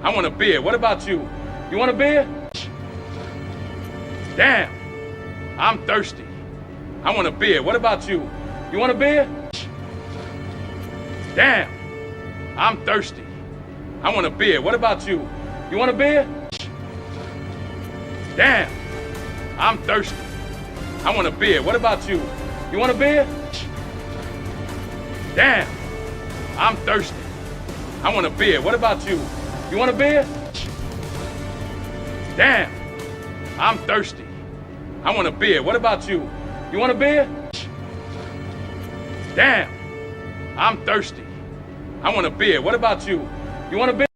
I want a beer. What about you? You want a beer? Damn, I'm thirsty. I want a beer. What about you? You want a beer? Damn, I'm thirsty. I want a beer. What about you? You want a beer? Damn, I'm thirsty. I want a beer. What about you? You want a beer? Damn, I'm thirsty. I want a beer. What about you? You want a beer? Damn, I'm thirsty. I want a beer. What about you? You want a beer? Damn, I'm thirsty. I want a beer. What about you? You want a beer?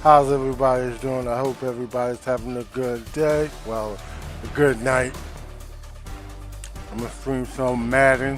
How's everybody doing? I hope everybody's having a good day. Well, a good night. I'm gonna stream some Madden.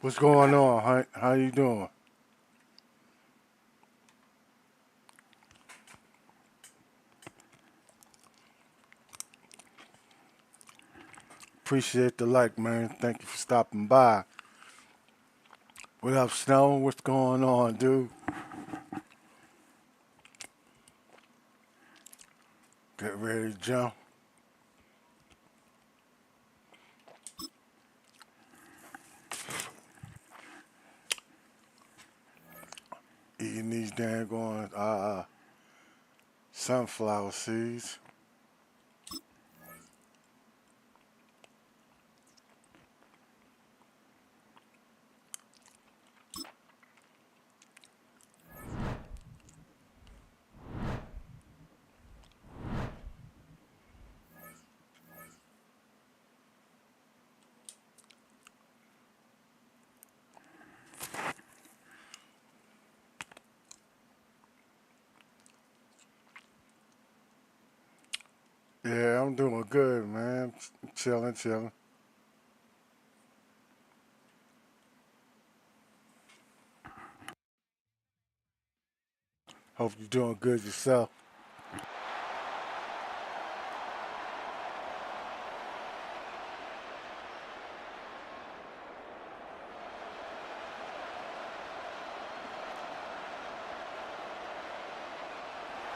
What's going on? How you doing? Appreciate the like, man. Thank you for stopping by. What up, Snow? What's going on, dude? Get ready to jump. Eating these dang sunflower seeds. Yeah, I'm doing good, man. Chilling, chilling. Hope you're doing good yourself.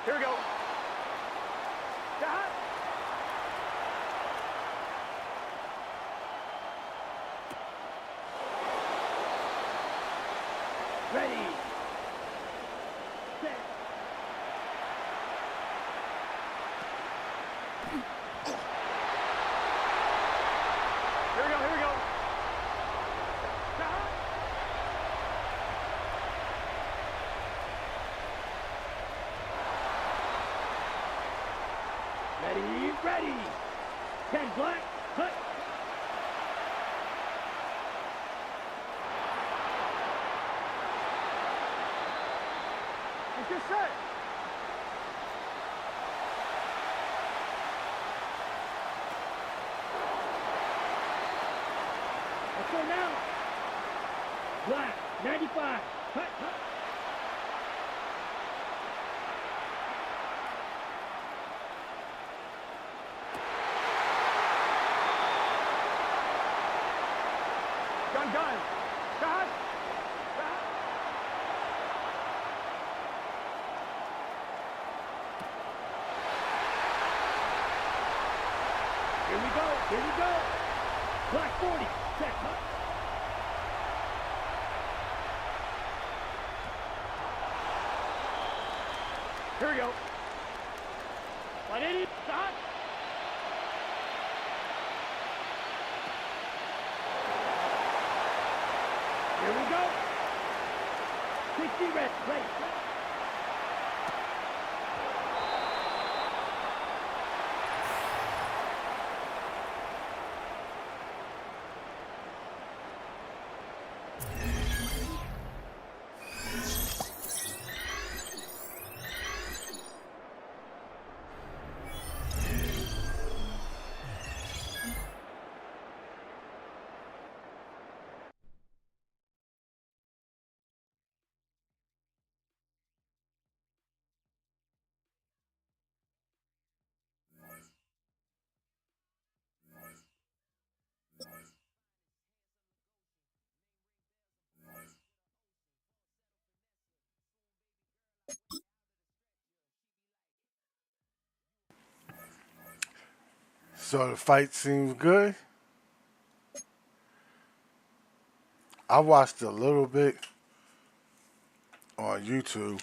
Here we go. Shot. Ready. Set. Here we go, here we go. Shot. Ready, ready. 10 black, cut. It's your set. Let's go now. Black, 95. Cut, cut. Gun, gun. Shot. Shot. Here we go, here we go. Black 40, set, cut. Here we go. White 80, shot. Here we go. 60 red, ready. So the fight seems good. I watched a little bit on YouTube.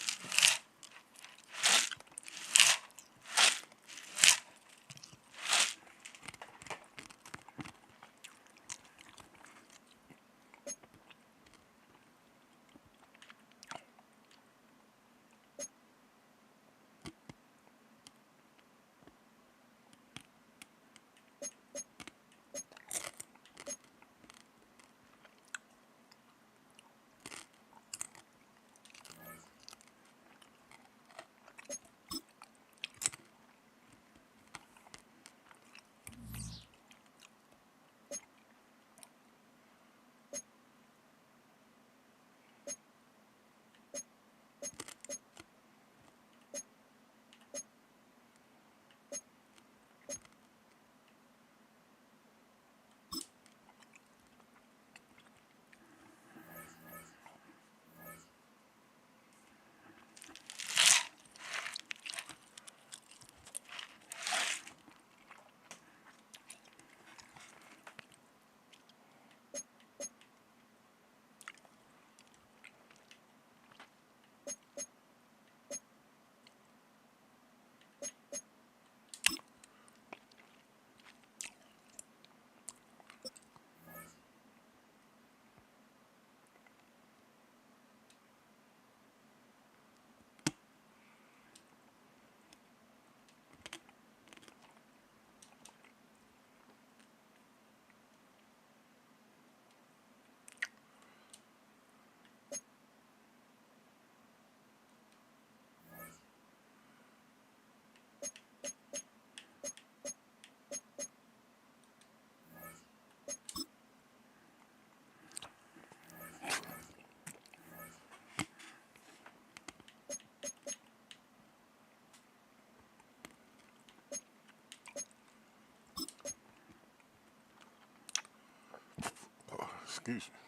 Excuse me.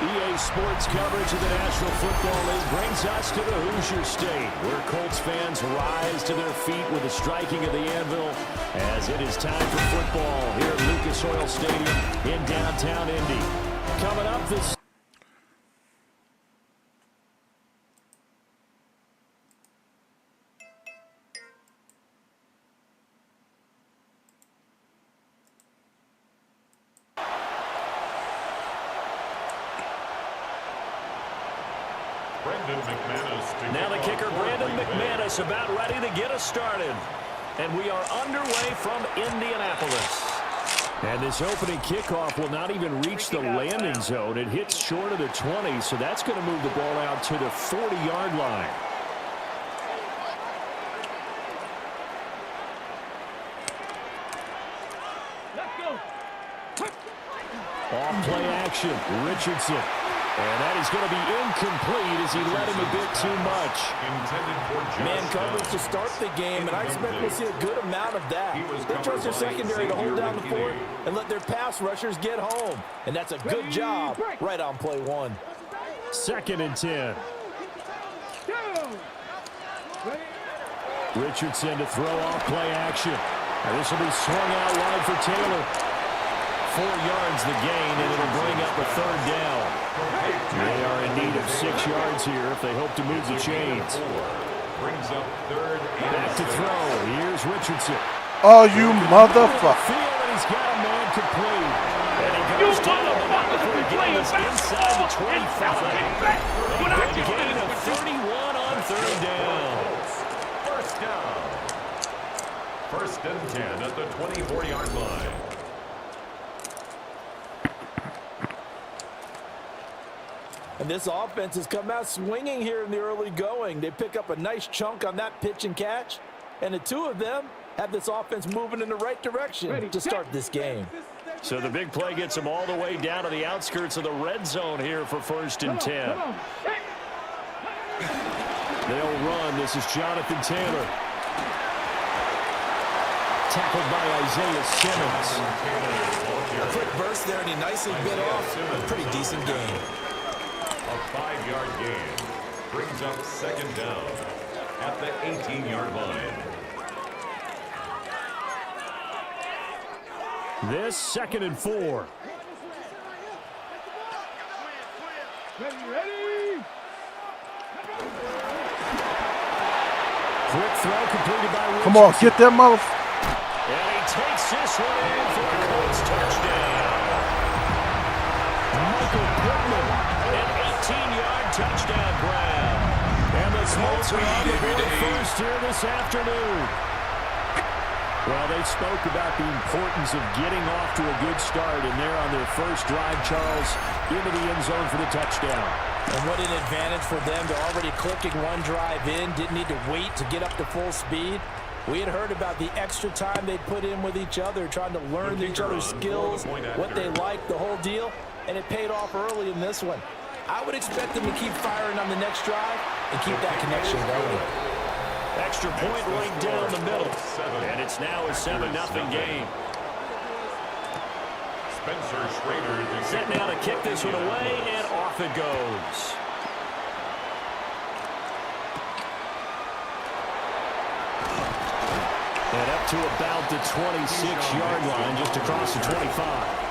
EA Sports coverage of the National Football League brings us to the Hoosier State, where Colts fans rise to their feet with the striking of the anvil as it is time for football here at Lucas Oil Stadium in downtown Indy. Coming up this... Now the kicker, Brandon McManus, about ready to get us started. And we are underway from Indianapolis. And this opening kickoff will not even reach the landing zone. It hits short of the 20, so that's going to move the ball out to the 40-yard line. Let's go. Off play action, Richardson. And that is going to be incomplete as he let him a bit too much. Man coverage to start the game, and I expect we'll see a good amount of that. They trust their secondary to hold down the fort and let their pass rushers get home. And that's a good job right on play one. 2nd and 10. Richardson to throw off play action. And this will be swung out wide for Taylor. 4 yards the gain, and it'll bring up a 3rd down. They are in need of 6 yards here if they hope to move the chains. Back to throw. Here's Richardson. Oh, you motherfucker. He's got a man complete. And he goes down the middle for a gain that's inside the 25. A gain of 31 on 3rd down. First and 10 at the 24-yard line. And this offense has come out swinging here in the early going. They pick up a nice chunk on that pitch and catch. And the 2 of them have this offense moving in the right direction to start this game. So the big play gets them all the way down to the outskirts of the red zone here for 1st and 10. They'll run. This is Jonathan Taylor. Tackled by Isaiah Simmons. A quick burst there, and he nicely bit off a pretty decent gain. A 5-yard gain brings up 2nd down at the 18-yard line. This 2nd and 4. Ready. Quick throw completed by Richardson. Come on, get that motherfucker. And he takes this one in for a Colts touchdown. Michael Pittman, an 18-yard touchdown grab. And the Colts are on the board first here this afternoon. Well, they spoke about the importance of getting off to a good start, and they're on their first drive, Charles, into the end zone for the touchdown. And what an advantage for them to already clicking one drive in, didn't need to wait to get up to full speed. We had heard about the extra time they put in with each other, trying to learn each other's skills, what they like, the whole deal, and it paid off early in this one. I would expect them to keep firing on the next drive and keep that connection going. Extra point right down the middle. And it's now a 7-0 game. Spencer Schrader Set now to kick this one away, and off it goes. And up to about the 26-yard line, just across the 25.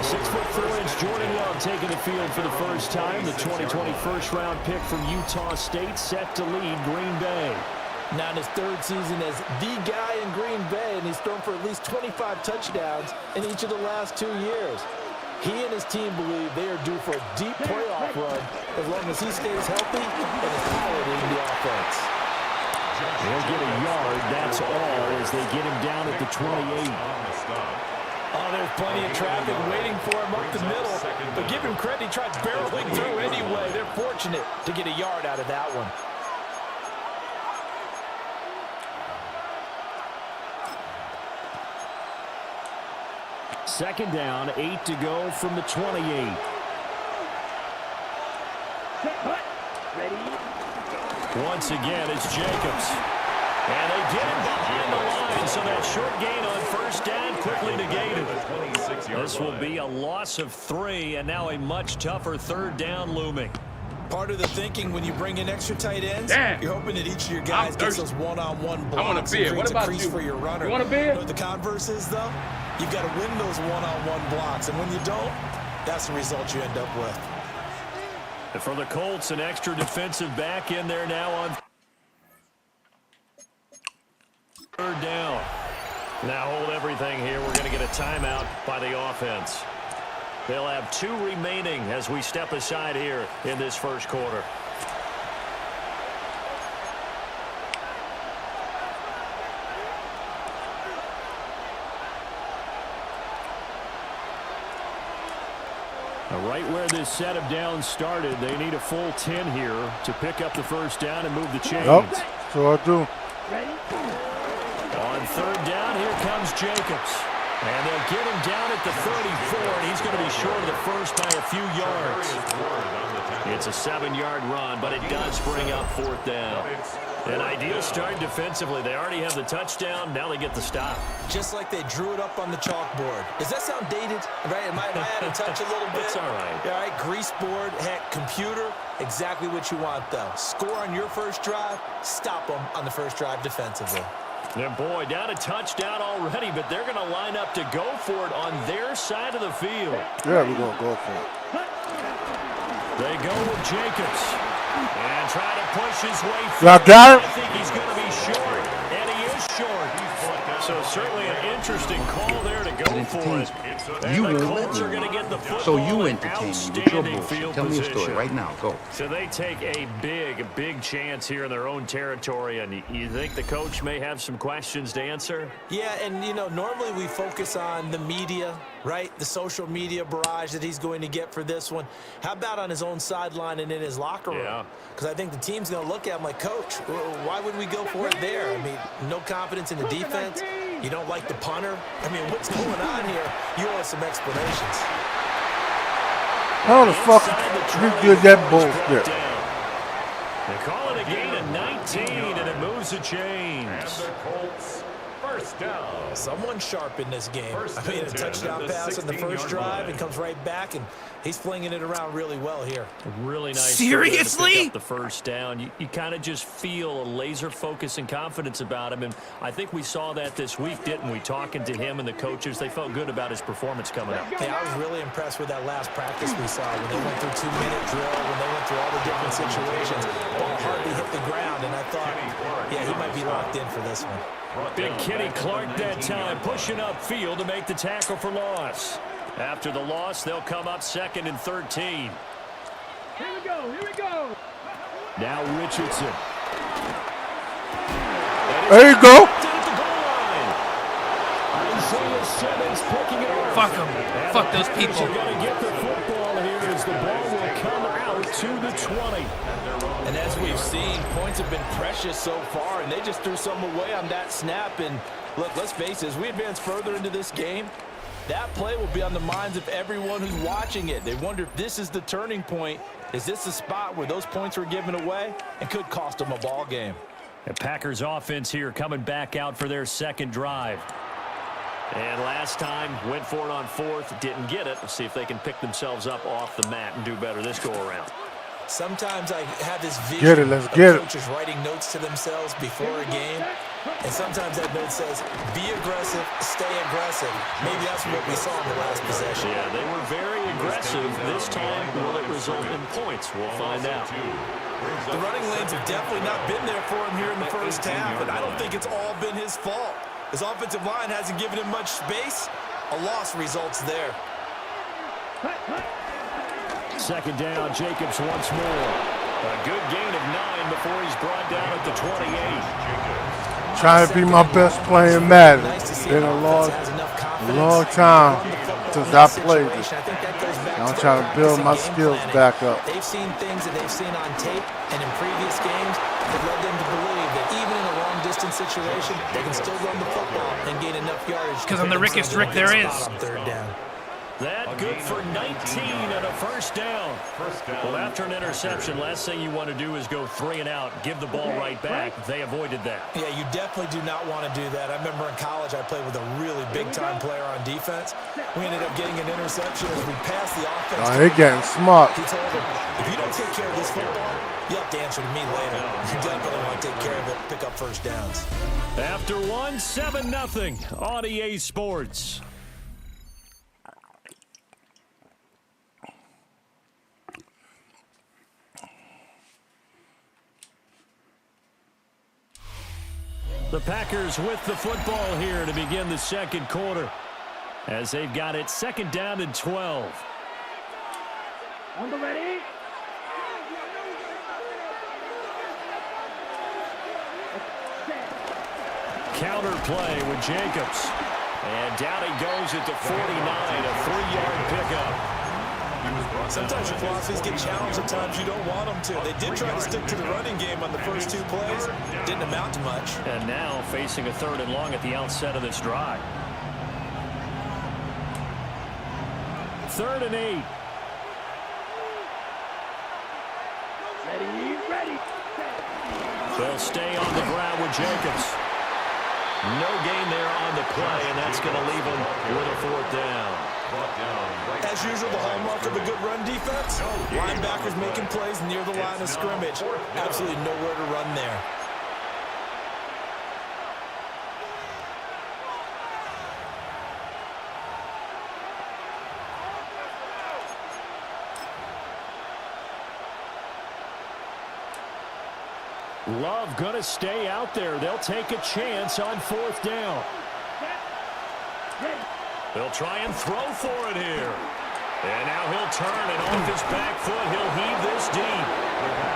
6'4" Jordan Love taking the field for the first time. The 2020 first-round pick from Utah State set to lead Green Bay. Now in his 3rd season as the guy in Green Bay, and he's thrown for at least 25 touchdowns in each of the last 2 years. He and his team believe they are due for a deep playoff run as long as he stays healthy and is piloting the offense. He'll get a yard, that's all, as they get him down at the 28. Oh, there's plenty of traffic waiting for him up the middle. But give him credit, he tried barreling through anyway. They're fortunate to get a yard out of that one. Second down, 8 to go from the 28. Ready. Once again, it's Jacobs. And they get him behind the line, so that short gain on first down quickly negated. This will be a loss of 3, and now a much tougher 3rd down looming. Part of the thinking when you bring in extra tight ends, Damn. you're hoping that each of your guys gets those one-on-one blocks. I want a beer. What about you? For your runner. You want a beer? You know what the converse is, though? You've got to win those one-on-one blocks, and when you don't, that's the result you end up with. And for the Colts, an extra defensive back in there now on 3rd down. Now hold everything here. We're going to get a timeout by the offense. They'll have 2 remaining as we step aside here in this first quarter. Now, right where this set of downs started, they need a full 10 here to pick up the first down and move the chains. Yep, so I do. Ready. On 3rd down, here comes Jacobs. And they'll get him down at the 34, and he's going to be short of the first by a few yards. It's a 7-yard run, but it does bring up 4th down. An ideal start defensively. They already have the touchdown. Now they get the stop. Just like they drew it up on the chalkboard. Does that sound dated? Right? Am I out of touch a little bit? It's all right. All right, grease board, heck, computer, exactly what you want, though. Score on your first drive, stop them on the first drive defensively. And boy, down a touchdown already, but they're going to line up to go for it on their side of the field. Yeah, we're going to go for it. They go with Jacobs. And try to push his way through. Y'all got it? I think he's going to be short. And he is short. So certainly an interesting call there to go for it. You And the will Colts let are me. going to get the football. So you in entertain me with your outstanding bullshit. field Tell me a position. story right now. Go. So they take a big chance here in their own territory. And you think the coach may have some questions to answer? Yeah, and, you know, normally we focus on the media, right? The social media barrage that he's going to get for this one. How about on his own sideline and in his locker room? Yeah. Because I think the team's going to look at him like, Coach, why would we go for it there? I mean, no confidence in the defense. You don't like the punter. I mean, what's going on here? You owe us some explanations. How the fuck you did that bullshit? They call it a gain of 19, and it moves the chains. And the Colts, first down. Someone sharp in this game. I mean, a touchdown pass on the first drive and comes right back, and he's flinging it around really well here. Really nice. Seriously? To pick up the first down. You kind of just feel a laser focus and confidence about him, and I think we saw that this week, didn't we? Talking to him and the coaches, they felt good about his performance coming up. Yeah, I was really impressed with that last practice we saw when they went through 2-minute drill, when they went through all the different situations. Ball hardly hit the ground, and I thought, yeah, he might be locked in for this one. Big Kenny Clark that time, pushing upfield to make the tackle for loss. After the loss, they'll come up 2nd and 13. Here we go. Here we go. Now Richardson. There you go. Fuck them. Fuck those people. They're going to get the football here as the ball will come out to the 20. And as we've seen, points have been precious so far, and they just threw some away on that snap. And look, let's face it, as we advance further into this game, that play will be on the minds of everyone who's watching it. They wonder if this is the turning point. Is this the spot where those points were given away and could cost them a ball game? The Packers offense here coming back out for their second drive. And last time, went for it on 4th, didn't get it. Let's see if they can pick themselves up off the mat and do better this go-around. Sometimes I have this vision Get it, let's of get it. coaches writing notes to themselves before a game. And sometimes that note says, be aggressive, stay aggressive. Maybe that's what we saw in the last possession. Yeah, they were very aggressive. This time, will it result in points? We'll find out. The running lanes have definitely not been there for him here in the first half, and I don't think it's all been his fault. His offensive line hasn't given him much space. A loss results there. Second down, Jacobs once more. A good gain of 9 before he's brought down at the 28. Trying to be my best player in Madden. Been a long time since I played it. I'm trying to build my skills back up. They've seen things that they've seen on tape and in previous games that led them to believe that even in a long-distance situation, they can still run the football and gain enough yardage. Because I'm the rickest Rick there is. On 3rd down. That good for 19 and a first down. Well, after an interception, last thing you want to do is go 3 and out, give the ball right back. They avoided that. Yeah, you definitely do not want to do that. I remember in college I played with a really big-time player on defense. We ended up getting an interception as we passed the offense. Oh, they're getting smart. He told him, if you don't take care of this football, you have to answer to me later. You definitely want to take care of it, pick up first downs. After 1, 7-0 on EA Sports. The Packers with the football here to begin the second quarter as they've got it 2nd down and 12. On the ready. Counter play with Jacobs. And down he goes at the 49, a 3-yard pickup. Sometimes your philosophies get challenged at times you don't want them to. They did try to stick to the running game on the first 2 plays. Didn't amount to much. And now facing a 3rd and long at the outset of this drive. 3rd and 8. Ready. They'll stay on the ground with Jacobs. No gain there on the play, and that's going to leave them with a 4th down. As usual, the hallmark of a good run defense, linebackers making plays near the line of scrimmage. Absolutely nowhere to run there. Love going to stay out there. They'll take a chance on 4th down. They'll try and throw for it here. And now he'll turn, and off his back foot, he'll heave this deep.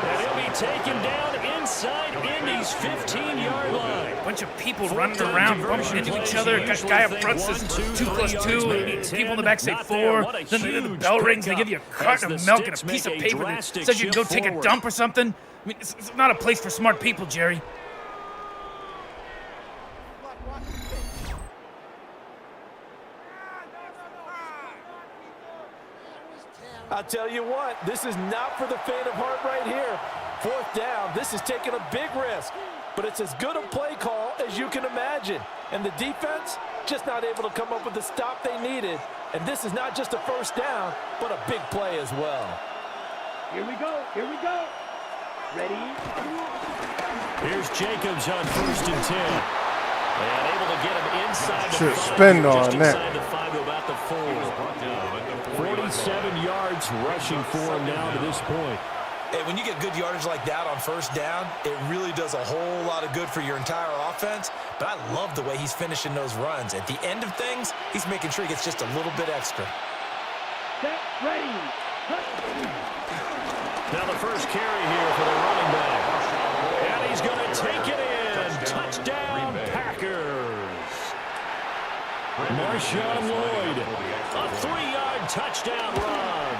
And he'll be taken down inside Indy's 15-yard line. Bunch of people running around, bumping into each other. Guy up front says 2+2. People in the back say 4. Then the bell rings. They give you a carton of milk and a piece of paper that says you can go take a dump or something. I mean, it's not a place for smart people, Jerry. I'll tell you what, this is not for the faint of heart right here. 4th down, this is taking a big risk, but it's as good a play call as you can imagine. And the defense, just not able to come up with the stop they needed. And this is not just a 1st down, but a big play as well. Here we go. Ready. Here's Jacobs on 1st and 10. And able to get him inside the 5. Should spend on just that. inside the 5 to about the 4. 47 yards rushing for him now to this point. Hey, when you get good yardage like that on 1st down, it really does a whole lot of good for your entire offense. But I love the way he's finishing those runs. At the end of things, he's making sure he gets just a little bit extra. Set. Ready. Now the first carry here for the running back. And he's going to take it in. Touchdown, Packers. Marshawn Lloyd, a 3-yard touchdown run.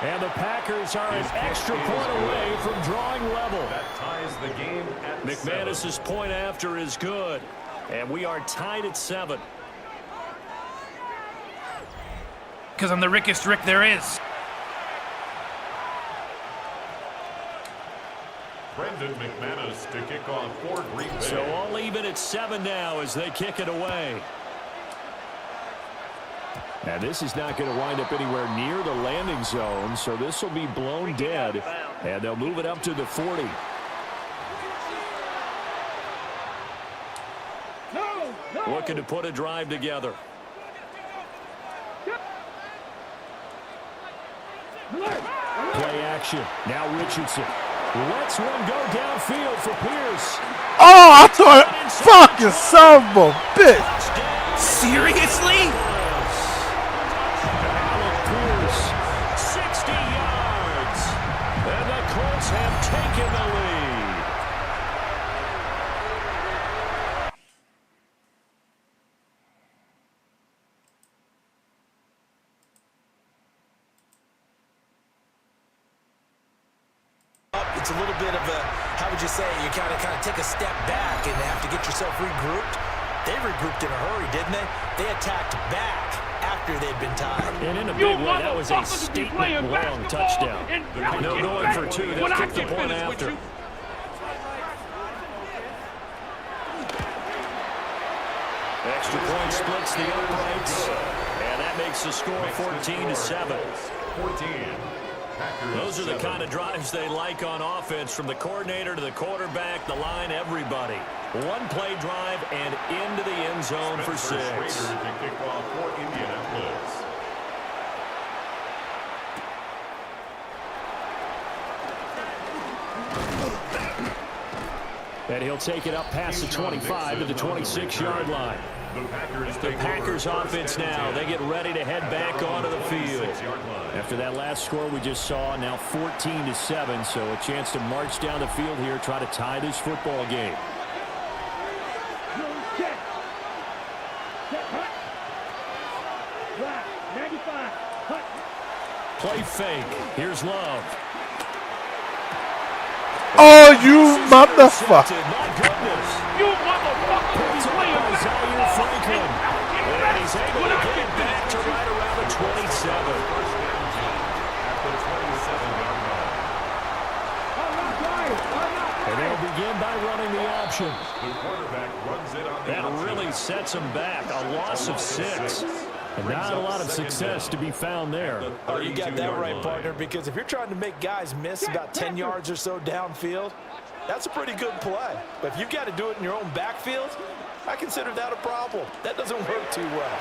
And the Packers are an extra point away from drawing level. That ties the game at McManus's point after is good. And we are tied at 7. Because I'm the rickest Rick there is. Brendan McManus to kick off for Green Bay. So all even at 7 now as they kick it away. Now this is not going to wind up anywhere near the landing zone, so this will be blown dead, and they'll move it up to the 40. Looking to put a drive together. Play action. Now Richardson lets one go downfield for Pierce. Oh, I thought, fucking son of a bitch. Seriously? Pierce, 60 yards. And the Colts have taken the lead. It's a little bit of a, how would you say, you kind of take a step back and have to get yourself regrouped. They regrouped in a hurry, didn't they? They attacked back after they'd been tied. And in a big way, that was a statement-long touchdown. No going for 2. They'll kick the point after. Extra point splits the uprights. And that makes the score 14-7. 14. Those are the kind of drives they like on offense, from the coordinator to the quarterback, the line, everybody. One play drive and into the end zone for 6. Schrader to kick off for Indianapolis. And he'll take it up past the 25 to the 26-yard line. The Packers offense now, they get ready to head back onto the field. After that last score we just saw, now 14-7, so a chance to march down the field here, try to tie this football game. Check. Set. Hut. Drive. 95. Hut. Play fake. Here's Love. Oh, you motherfucker. My goodness. You motherfucker! Zaire Franklin. And he's able to get it back to right around the 27. First down team at the 27-yard line. And they'll begin by running the option. The quarterback runs it on the That option. really sets them back. A loss of 6. And not a lot of success to be found there. Oh, you got that right, partner, because if you're trying to make guys miss about 10 yards or so downfield, that's a pretty good play. But if you've got to do it in your own backfield, I consider that a problem. That doesn't work too well.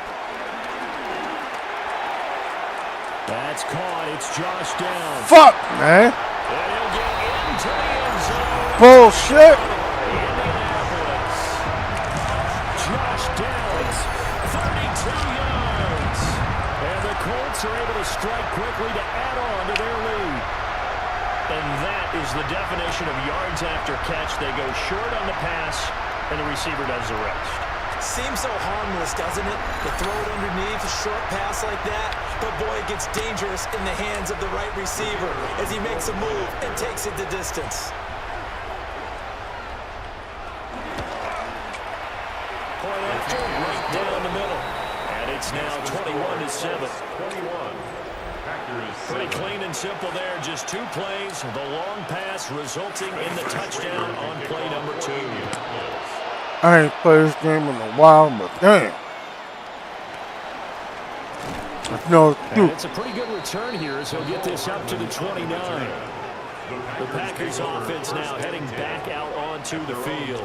That's caught. It's Josh Downs. Fuck, man. And he'll get into the end zone. Bullshit. Indianapolis. Josh Downs, 32 yards. And the Colts are able to strike quickly to add on to their lead. And that is the definition of yards after catch. They go short on the pass, and the receiver does the rest. Seems so harmless, doesn't it? To throw it underneath, a short pass like that. But boy, it gets dangerous in the hands of the right receiver as he makes a move and takes it the distance. Point after, right down the middle. And it's now 21-7. 21. Packers Pretty 7. clean and simple there. Just 2 plays. The long pass resulting in the touchdown on play number 2. I ain't played this game in a while, but damn. No, And it's a pretty good return here as he'll get this up to the 29. The Packers offense now heading back out onto the field.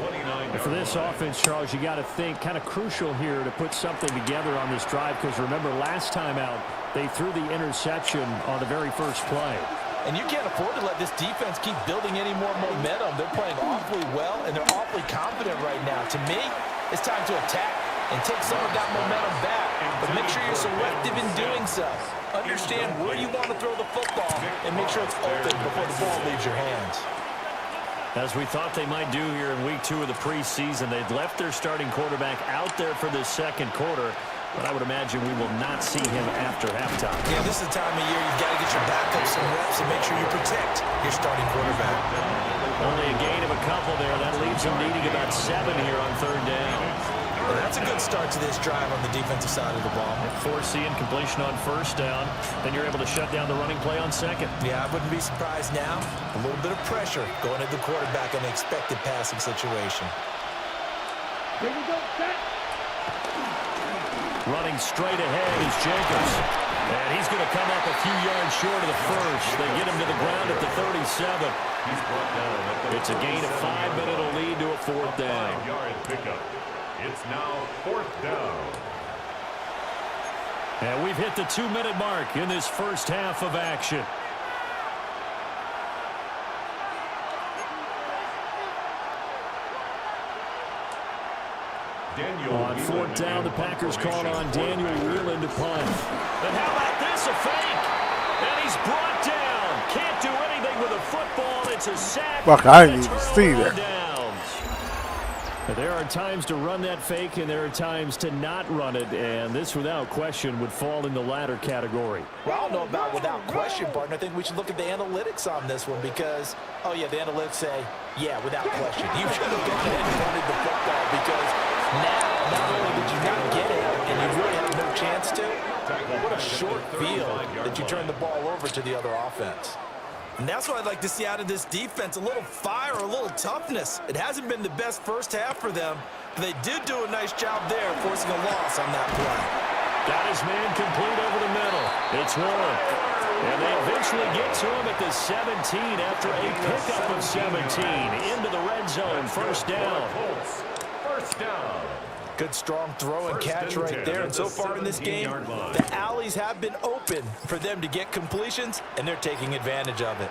And for this offense, Charles, you got to think kind of crucial here to put something together on this drive, because remember last time out they threw the interception on the very first play. And you can't afford to let this defense keep building any more momentum. They're playing awfully well, and they're awfully confident right now. To me, it's time to attack and take some of that momentum back. But make sure you're selective in doing so. Understand where you want to throw the football and make sure it's open before the ball leaves your hands. As we thought they might do here in week 2 of the preseason, they'd left their starting quarterback out there for this second quarter. But I would imagine we will not see him after halftime. Yeah, this is the time of year you've got to get your backup some reps and make sure you protect your starting quarterback. Only a gain of a couple there. That leaves him needing about 7 here on 3rd down. Well, that's a good start to this drive on the defensive side of the ball. Forcing completion on 1st down. Then you're able to shut down the running play on 2nd. Yeah, I wouldn't be surprised now. A little bit of pressure going at the quarterback in an expected passing situation. Here we go, set. Running straight ahead is Jacobs. And he's going to come up a few yards short of the first. They get him to the ground at the 37. He's brought down at the It's a gain of 5, but it'll lead to a 4th down. 5-yard pickup. It's now 4th down. And we've hit the 2-minute mark in this first half of action. On 4th down, the Packers called on Daniel Whelan to punt. And how about this, a fake? And he's brought down. Can't do anything with a football. It's a sack. Fuck, I didn't even see that. There are times to run that fake, and there are times to not run it, and this, without question, would fall in the latter category. Well, I don't know about without question, partner. I think we should look at the analytics on this one because, oh, yeah, the analytics say, yeah, without question. You should have gone ahead and punted the football because now, not only did you not get it, and you really have no chance to, what a short field that you turn the ball over to the other offense. And that's what I'd like to see out of this defense, a little fire, a little toughness. It hasn't been the best first half for them, but they did do a nice job there forcing a loss on that play. Got his man complete over the middle. It's Warren. And they eventually get to him at the 17 after a pickup of 17 into the red zone. 1st down. 1st down. Good strong throw and catch right there. And so far in this game, the alleys have been open for them to get completions, and they're taking advantage of it.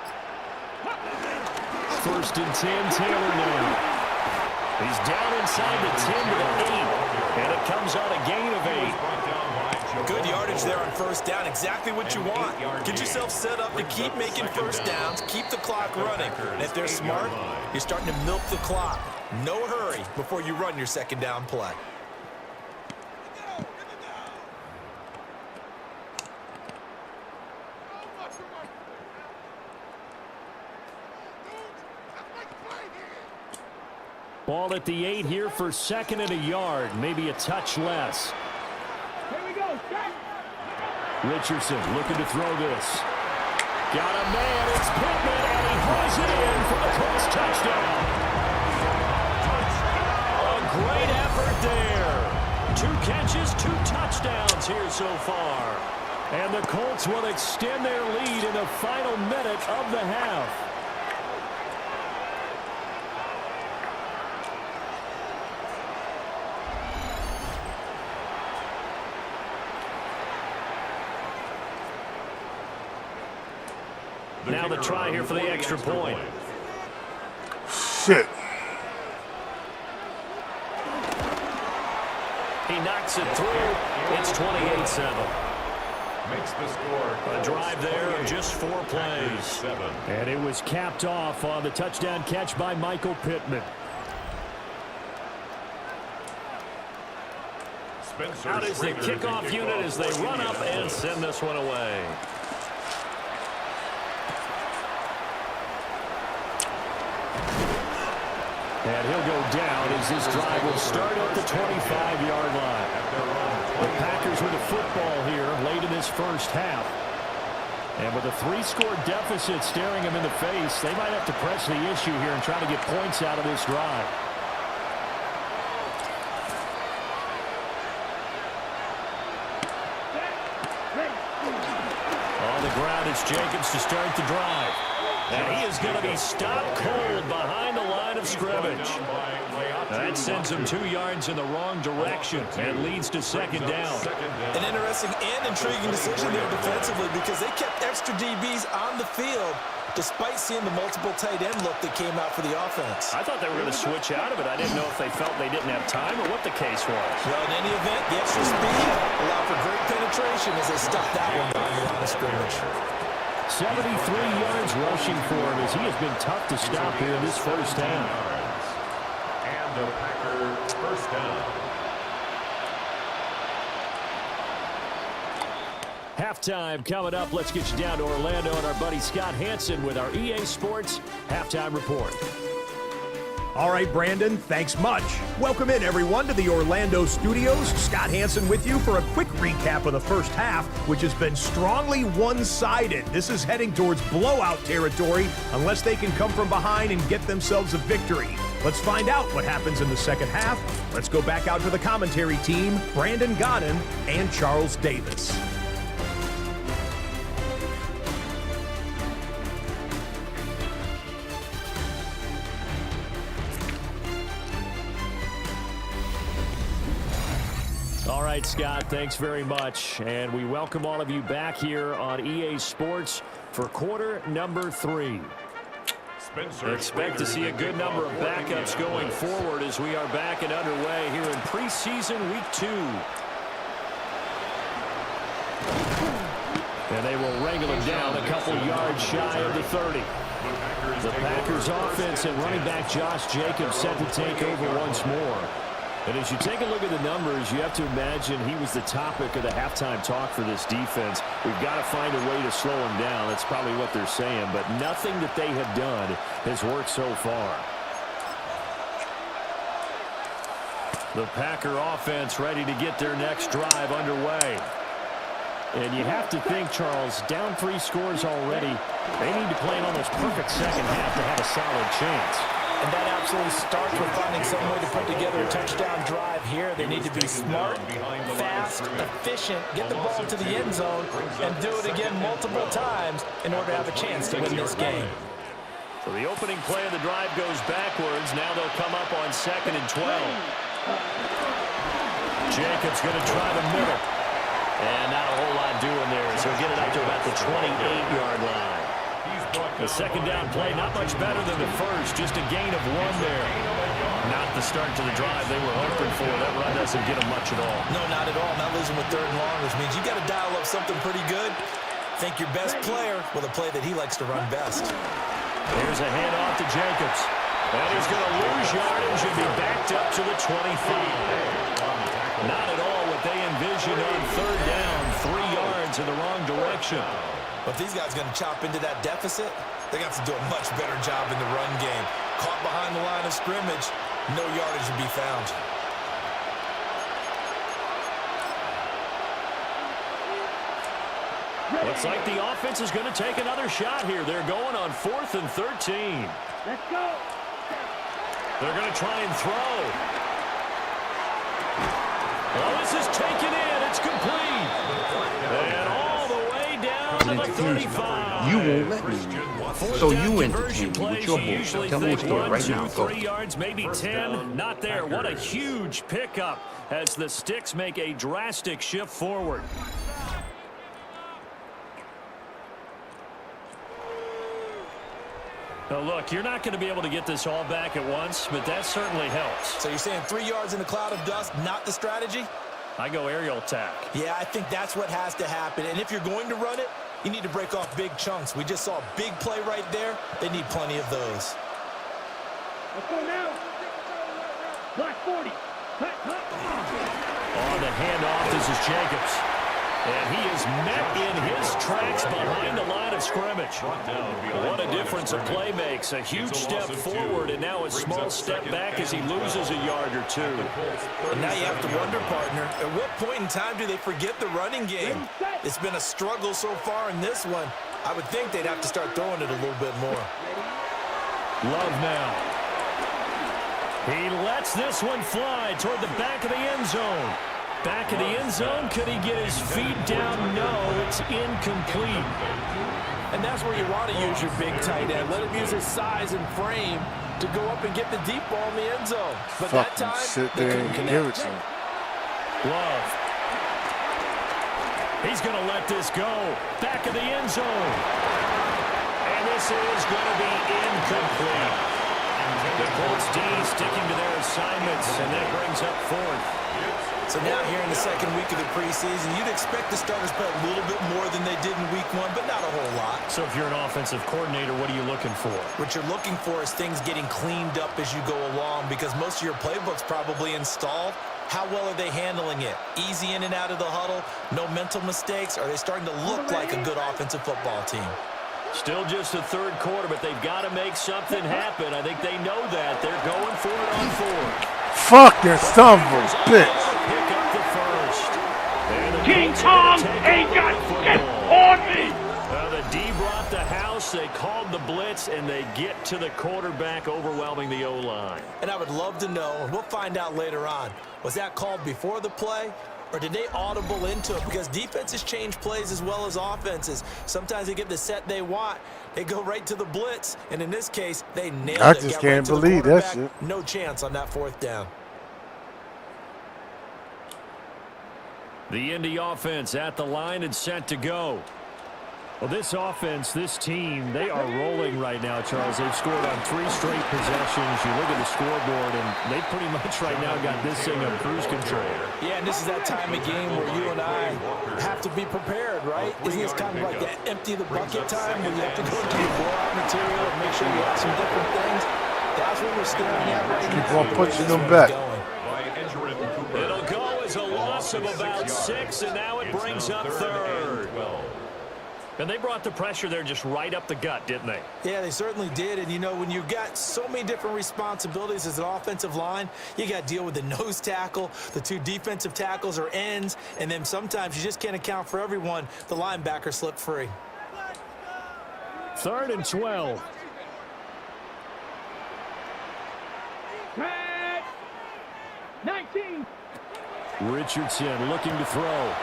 1st and 10, Taylor now. He's down inside the 10 to the 8. And it comes on a gain of 8. Good yardage there on 1st down. Exactly what you want. Get yourself set up to keep making 1st downs, keep the clock running. And if they're smart, you're starting to milk the clock. No hurry before you run your 2nd down play. Ball at the 8 here for 2nd and a yard, maybe a touch less. Here we go, set. Richardson looking to throw this. Got a man, it's Pittman, and he hauls it in for the Colts touchdown. A great effort there. 2 catches, 2 touchdowns here so far. And the Colts will extend their lead in the final minute of the half. Now the try here for the extra point. Shit. He knocks it through. It's 28-7. Makes the score. A drive there of just 4 plays. And it was capped off on the touchdown catch by Michael Pittman. Out is the kickoff unit as they run up and send this one away. And he'll go down as this drive will start at the 25-yard line. The Packers with the football here late in this first half. And with a 3-score deficit staring them in the face, they might have to press the issue here and try to get points out of this drive. On the ground, it's Jacobs to start the drive. And he is going to be stopped cold behind the line of scrimmage. That sends him 2 yards in the wrong direction and leads to second down. An interesting and intriguing decision there defensively because they kept extra DBs on the field despite seeing the multiple tight end look that came out for the offense. I thought they were going to switch out of it. I didn't know if they felt they didn't have time or what the case was. Well, in any event, the extra speed allowed for great penetration as they stopped that one behind the line of scrimmage. 73 yards rushing for him as he has been tough to stop here in this first half. And the Packers first down. Halftime coming up. Let's get you down to Orlando and our buddy Scott Hansen with our EA Sports Halftime Report. All right, Brandon, thanks much. Welcome in, everyone, to the Orlando studios. Scott Hansen with you for a quick recap of the first half, which has been strongly one-sided. This is heading towards blowout territory unless they can come from behind and get themselves a victory. Let's find out what happens in the second half. Let's go back out to the commentary team, Brandon Godden and Charles Davis. All right, Scott, thanks very much. And we welcome all of you back here on EA Sports for quarter number 3. Expect to see a good number of backups going forward as we are back and underway here in preseason week 2. And they will wrangle him down a couple yards shy of the 30. The Packers offense and running back Josh Jacobs set to take over once more. And as you take a look at the numbers, you have to imagine he was the topic of the halftime talk for this defense. We've got to find a way to slow him down. That's probably what they're saying. But nothing that they have done has worked so far. The Packer offense ready to get their next drive underway. And you have to think, Charles, down 3 scores already. They need to play an almost perfect second half to have a solid chance. And that absolutely starts with finding some way to put together a touchdown drive here. They need to be smart, fast, efficient, get the ball to the end zone, and do it again multiple times in order to have a chance to win this game. So the opening play of the drive goes backwards. Now they'll come up on 2nd and 12. Jacobs going to try the middle. And not a whole lot doing there, so he'll get it up to about the 28-yard line. The second down play, not much better than the first, just a gain of 1 there. Not the start to the drive they were hoping for. That run doesn't get them much at all. No, not at all. Not losing with 3rd and long, which means you got to dial up something pretty good. Think your best player with a play that he likes to run best. Here's a handoff to Jacobs. And he's going to lose yardage and be backed up to the 25. Not at all what they envisioned on 3rd down, 3 yards in the wrong direction. But if these guys are going to chop into that deficit, they got to do a much better job in the run game. Caught behind the line of scrimmage, no yardage to be found. Looks like the offense is going to take another shot here. They're going on 4th and 13. Let's go. They're going to try and throw. Oh, this is taken in. It's complete. And all the way down to the 35. You won't let me. So you entertain me with your bullshit. Tell me a story right now. 3 yards, maybe 10. Not there. What a huge pickup as the Sticks make a drastic shift forward. Now, look, you're not going to be able to get this all back at once, but that certainly helps. So you're saying 3 yards in a cloud of dust, not the strategy? I go aerial attack. Yeah, I think that's what has to happen. And if you're going to run it, you need to break off big chunks. We just saw a big play right there. They need plenty of those. Let's go now. Block 40. On the handoff, this is Jacobs. And he is met in his tracks behind the line of scrimmage. What a difference a play makes. A huge step forward and now a small step back as he loses a yard or two. And now you have to wonder, partner, at what point in time do they forget the running game? It's been a struggle so far in this one. I would think they'd have to start throwing it a little bit more. Love now. He lets this one fly toward the back of the end zone. Back of the end zone, could he get his feet down? No, it's incomplete. And that's where you want to use your big tight end. Let him use his size and frame to go up and get the deep ball in the end zone. But that time, sit there and give it to him. Love. He's going to let this go. Back of the end zone. And this is going to be incomplete. The Colts D sticking to their assignments, and that brings up 4th. So now here in the second week of the preseason, you'd expect the starters to play a little bit more than they did in week 1, but not a whole lot. So if you're an offensive coordinator, what are you looking for? What you're looking for is things getting cleaned up as you go along, because most of your playbook's probably installed. How well are they handling it? Easy in and out of the huddle, no mental mistakes? Are they starting to look like a good offensive football team? Still just the 3rd quarter, but they've got to make something happen. I think they know that. They're going for it on 4th. Fucking son of a bitch. Pick up the first. King Kong ain't got shit on me. The D brought the house. They called the blitz, and they get to the quarterback, overwhelming the O-line. And I would love to know, and we'll find out later on, was that called before the play? Or did they audible into it? Because defenses change plays as well as offenses. Sometimes they get the set they want. They go right to the blitz. And in this case, they nailed it. I just can't believe that shit. No chance on that 4th down. The Indy offense at the line and set to go. Well, this offense, this team, they are rolling right now, Charles. They've scored on 3 straight possessions. You look at the scoreboard, and they pretty much right now got this thing on cruise control. Yeah, and this is that time of game where you and I have to be prepared, right? Isn't this kind of like that empty the bucket time when you have to go into your blowout material and make sure you have some different things? That's what we're staring at right now. Keep on pushing them back. It'll go as a loss of about 6, and now it brings up 3rd. And they brought the pressure there just right up the gut, didn't they? Yeah, they certainly did. And, you know, when you've got so many different responsibilities as an offensive line, you got to deal with the nose tackle, the 2 defensive tackles or ends, and then sometimes you just can't account for everyone. The linebacker slipped free. 3rd and 12. Red 19. Richardson looking to throw.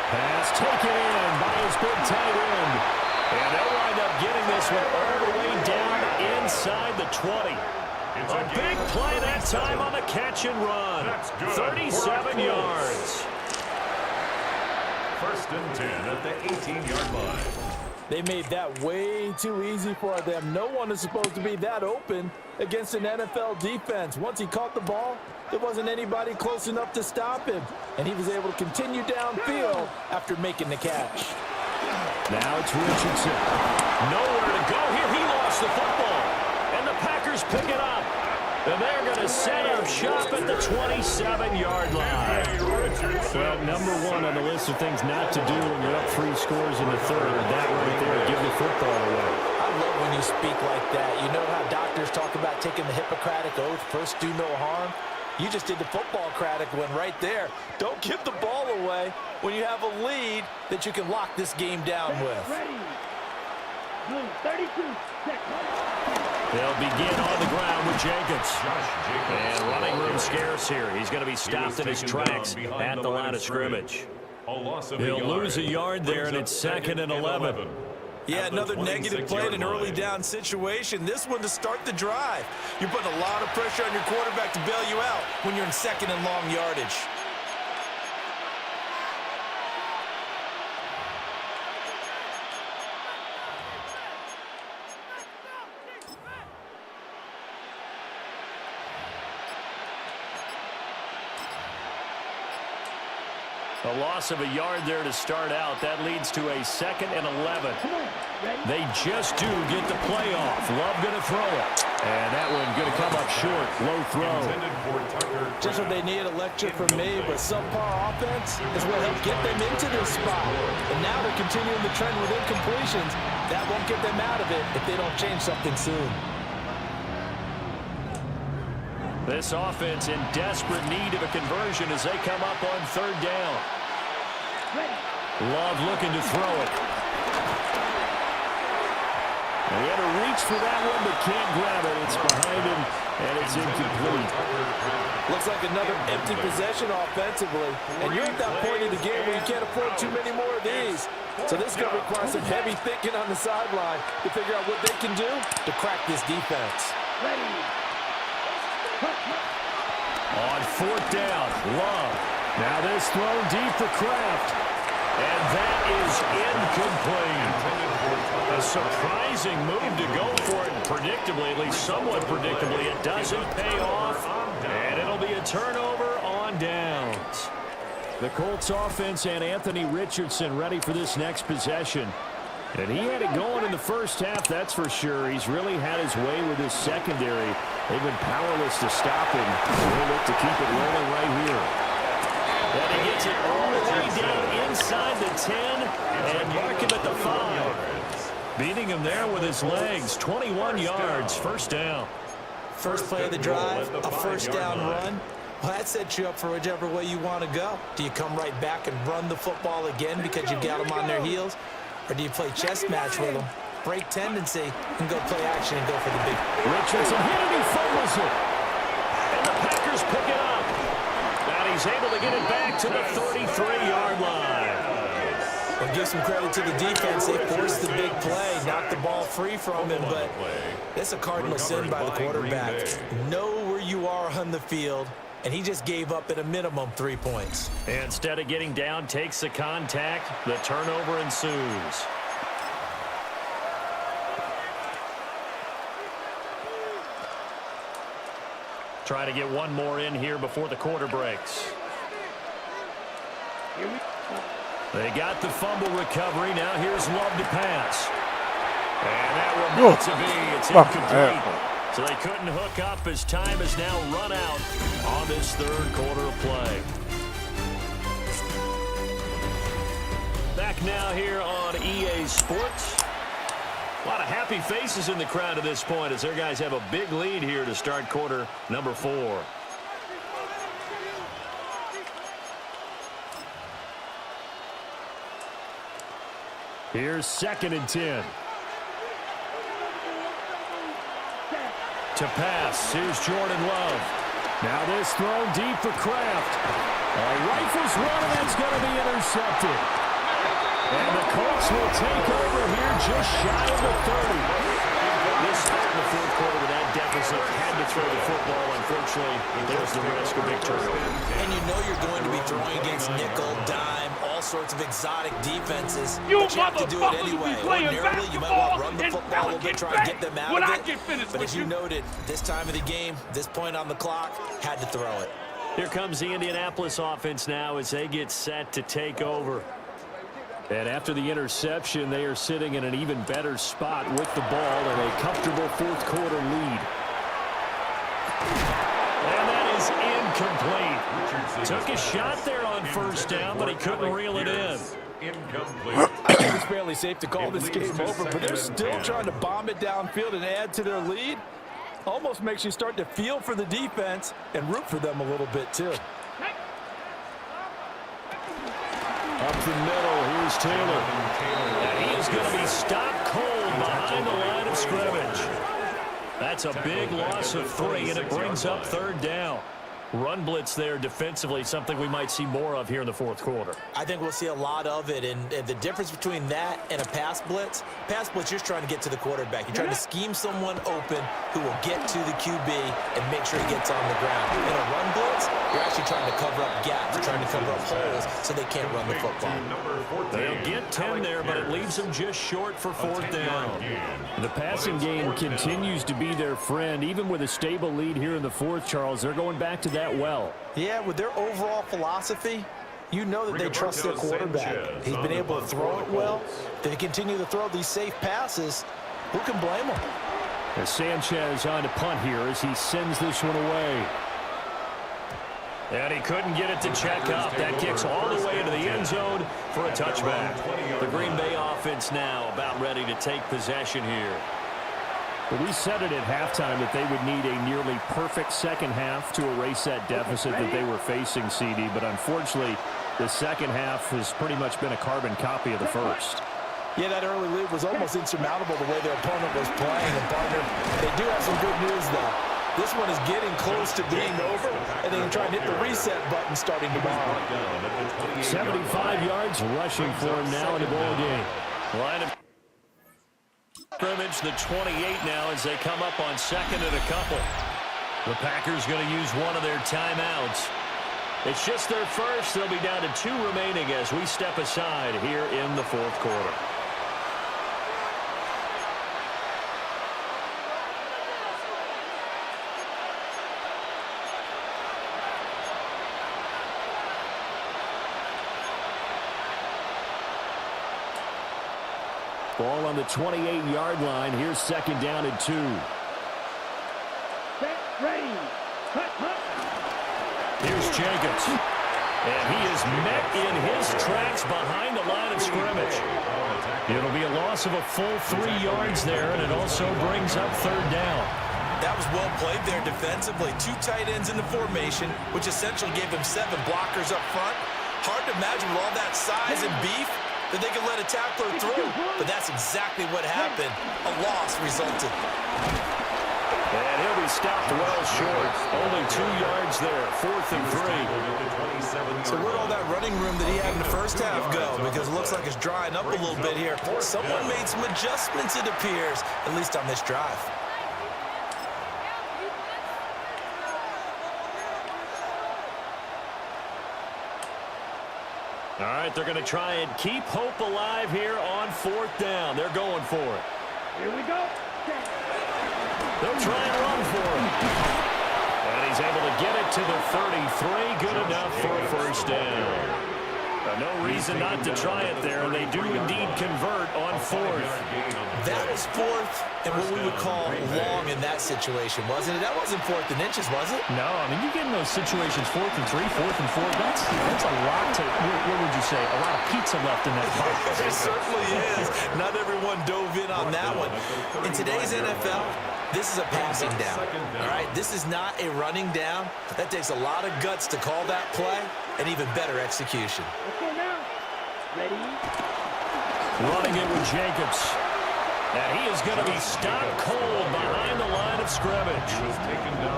Pass taken in by his big tight end. And they'll wind up getting this one all the way down inside the 20. A big play that time on the catch and run. 37 yards. 1st and 10 at the 18-yard line. They made that way too easy for them. No one is supposed to be that open against an NFL defense. Once he caught the ball, there wasn't anybody close enough to stop him. And he was able to continue downfield after making the catch. Now it's Richardson. Nowhere to go here. He lost the football. And the Packers pick it up. And they're going to set up shop at the 27-yard line. Well, number 1 on the list of things not to do when you're up 3 scores in the 3rd. That right there, give the football away. I love when you speak like that. You know how doctors talk about taking the Hippocratic oath, first do no harm? You just did the football Craddock one right there. Don't give the ball away when you have a lead that you can lock this game down with. Ready. 32 seconds. They'll begin on the ground with Jenkins. And running room scarce here. He's going to be stopped in his tracks at the line of scrimmage. He'll lose a yard there, and it's 2nd and 11. Yeah, another negative play in an early down situation. This one to start the drive. You're putting a lot of pressure on your quarterback to bail you out when you're in 2nd and long yardage. A loss of a yard there to start out. That leads to a 2nd and 11. They just do get the play off. Love going to throw it. And that one going to come up short. Low throw. Just what they need, a lecture from me, but subpar offense is what helped get them into this spot. And now they're continuing the trend with incompletions. That won't get them out of it if they don't change something soon. This offense in desperate need of a conversion as they come up on 3rd down. Love looking to throw it. And he had to reach for that one, but can't grab it. It's behind him, and it's incomplete. Looks like another empty possession offensively. And you're at that point in the game where you can't afford too many more of these. So this is going to require some heavy thinking on the sideline to figure out what they can do to crack this defense. On 4th down, Love. Now this throw deep for Kraft. And that is incomplete. A surprising move to go for it. Predictably, at least somewhat predictably, it doesn't pay off. And it'll be a turnover on downs. The Colts offense and Anthony Richardson ready for this next possession. And he had it going in the first half, that's for sure. He's really had his way with his secondary. They've been powerless to stop him. We'll look to keep it rolling right here. And he gets it all the way down inside the 10 and mark him at the 5. Beating him there with his legs. 21 yards, 1st down. First play of the drive, a 1st down run. Well, that sets you up for whichever way you want to go. Do you come right back and run the football again because you got them on their heels? Or do you play chess match with them, break tendency, and go play action and go for the big? Richardson hit it, he fumbles it. And the Packers pick it up. And he's able to get it back to the 33-yard line. Well, give some credit to the defense. They forced the big play, knocked the ball free from him, but it's a cardinal sin by the quarterback. Know where you are on the field, and he just gave up at a minimum 3 points. Instead of getting down, takes the contact. The turnover ensues. Try to get one more in here before the quarter breaks. They got the fumble recovery. Now here's Love to pass. And that will not to be. It's incomplete. So they couldn't hook up as time has now run out on this 3rd quarter of play. Back now here on EA Sports. A lot of happy faces in the crowd at this point as their guys have a big lead here to start quarter number 4. Here's 2nd and 10. To pass, here's Jordan Love. Now this throw deep for Kraft. A rifles run, and that's going to be intercepted. And the Colts will take over here just shy of the 30. This start in the 4th quarter with that deficit, had to throw the football. Unfortunately, there's the risk of big turnover. And you know you're going to be throwing against nickel, dime, all sorts of exotic defenses. But you have to do it anyway. Ordinarily, you might want to run the football a little bit, try and get them out of it. But as you noted, this time of the game, this point on the clock, had to throw it. Here comes the Indianapolis offense now as they get set to take over. And after the interception, they are sitting in an even better spot with the ball and a comfortable 4th quarter lead. And that is incomplete. Took a shot there on 1st down, but he couldn't reel it in. I think it's fairly safe to call this game over, but they're still trying to bomb it downfield and add to their lead. Almost makes you start to feel for the defense and root for them a little bit, too. Up the middle, here's Taylor. And he is going to be stopped cold behind the line of scrimmage. That's a big loss of 3, and it brings up 3rd down. Run blitz there defensively, something we might see more of here in the 4th quarter. I think we'll see a lot of it, and the difference between that and a pass blitz, you're just trying to get to the quarterback. You're trying to scheme someone open who will get to the QB and make sure he gets on the ground. In a run blitz, you're actually trying to cover up gaps. You're trying to cover up holes so they can't run the football. They'll get 10 there, but it leaves them just short for 4th down. The passing game continues to be their friend. Even with a stable lead here in the 4th, Charles, they're going back to that well. Yeah, with their overall philosophy, you know that they trust their quarterback. He's been able to throw it well. They continue to throw these safe passes. Who can blame them? As Sanchez on to punt here as he sends this one away. And he couldn't get it to check up. That kicks all the way into the end zone for a touchback. The Green Bay offense now about ready to take possession here. But we said it at halftime that they would need a nearly perfect second half to erase that deficit that they were facing, CD. But unfortunately, the second half has pretty much been a carbon copy of the first. Yeah, that early lead was almost insurmountable the way their opponent was playing. And, partner, they do have some good news, though. This one is getting close to being over, and they can try and hit the reset button starting tomorrow. 75 yards rushing for him now in the ball game. Line of scrimmage, the 28 now as they come up on 2nd and a couple. The Packers going to use one of their timeouts. It's just their first. They'll be down to 2 remaining as we step aside here in the 4th quarter. Ball on the 28-yard line. Here's 2nd down and 2. Set, ready, cut. Here's Jacobs. And he is met in his tracks behind the line of scrimmage. It'll be a loss of a full 3 yards there, and it also brings up 3rd down. That was well played there defensively. 2 tight ends in the formation, which essentially gave them 7 blockers up front. Hard to imagine with all that size and beef that they could let a tackler through, but that's exactly what happened. A loss resulted. And he'll be stopped well short. Only 2 yards there, 4th and 3. So where'd all that running room that he had in the first half go? Because it looks like it's drying up a little bit here. Someone made some adjustments, it appears, at least on this drive. All right, they're going to try and keep hope alive here on 4th down. They're going for it. Here we go. They'll try and run for him. And he's able to get it to the 33. Good enough for a 1st down. No reason not to try it there, and they do indeed convert on 4th. That was 4th and what we would call long in that situation, wasn't it? That wasn't 4th and inches, was it? No, I mean, you get in those situations 4th and 3, 4th and 4. That's a lot to, what would you say, a lot of pizza left in that box. It certainly is. Not everyone dove in on that one. In today's NFL, this is a passing down, all right? This is not a running down. That takes a lot of guts to call that play and even better execution. Let's go now. Ready? Running it with Jacobs. And he is going to be stopped cold behind the line of scrimmage.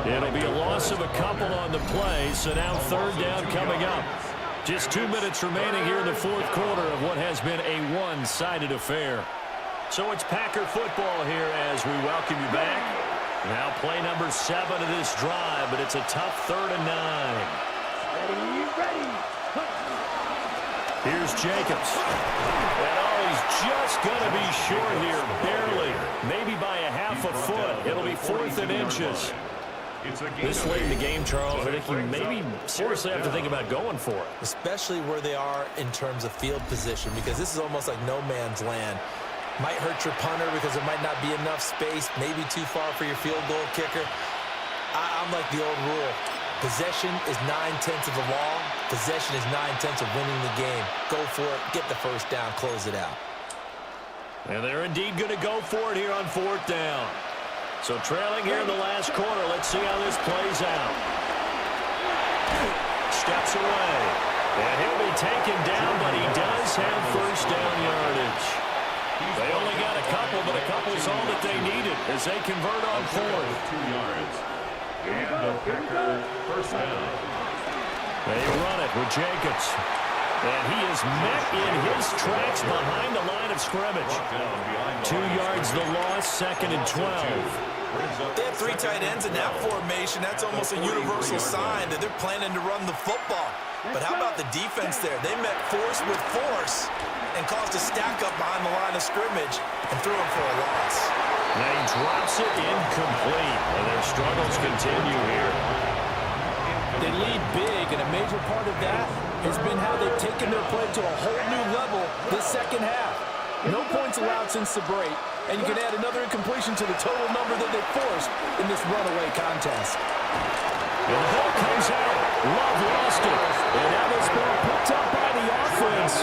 It'll be a loss of a couple on the play, so now 3rd down coming up. Just 2 minutes remaining here in the 4th quarter of what has been a one-sided affair. So it's Packer football here as we welcome you back. Now play number 7 of this drive, but it's a tough 3rd and 9. Ready. Here's Jacobs. And he's just going to be short here, barely. Maybe by a half a foot. It'll be 4th and inches. This late in the game, Charles, I think you maybe seriously have to think about going for it. Especially where they are in terms of field position, because this is almost like no man's land. Might hurt your punter because there might not be enough space, maybe too far for your field goal kicker. I'm like the old rule. Possession is 9/10 of the law. Possession is 9/10 of winning the game. Go for it, get the 1st down, close it out. And they're indeed going to go for it here on 4th down. So trailing here in the last quarter. Let's see how this plays out. Steps away. And he'll be taken down, but he does have first down yardage. They only got a couple, but a couple's all that they needed as they convert on fourth. 2 yards. And the Packer first down. They run it with Jacobs. And he is met in his tracks behind the line of scrimmage. 2 yards the loss, 2nd and 12. They have 3 tight ends in that formation. That's almost a universal sign that they're planning to run the football. But how about the defense there? They met force with force and caused a stack up behind the line of scrimmage and threw him for a loss. And he drops it incomplete. And their struggles continue here. They lead big, and a major part of that has been how they've taken their play to a whole new level this second half. No points allowed since the break, and you can add another incompletion to the total number that they forced in this runaway contest. And the ball comes out. Love lost it. And now this ball picked up by the offense.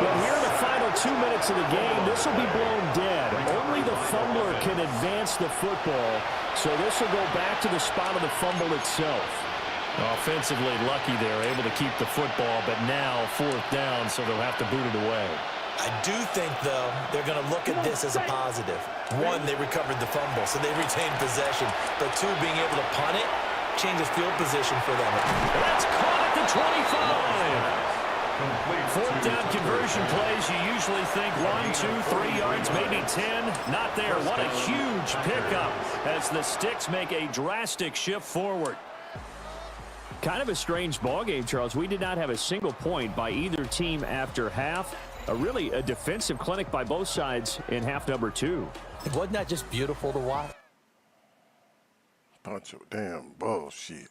But here in the final 2 minutes of the game, this will be blown dead. Only the fumbler can advance the football, so this will go back to the spot of the fumble itself. Offensively lucky they're able to keep the football, but now 4th down, so they'll have to boot it away. I do think, though, they're going to look at this as a positive. 1, they recovered the fumble, so they retained possession. But 2, being able to punt it changes field position for them. That's caught at the 25. 4th down conversion plays, you usually think 1, 2, 3 yards, maybe 10. Not there. What a huge pickup as the Sticks make a drastic shift forward. Kind of a strange ballgame, Charles. We did not have a single point by either team after half. Really a defensive clinic by both sides in half number 2. Wasn't that just beautiful to watch? Bunch of damn bullshit.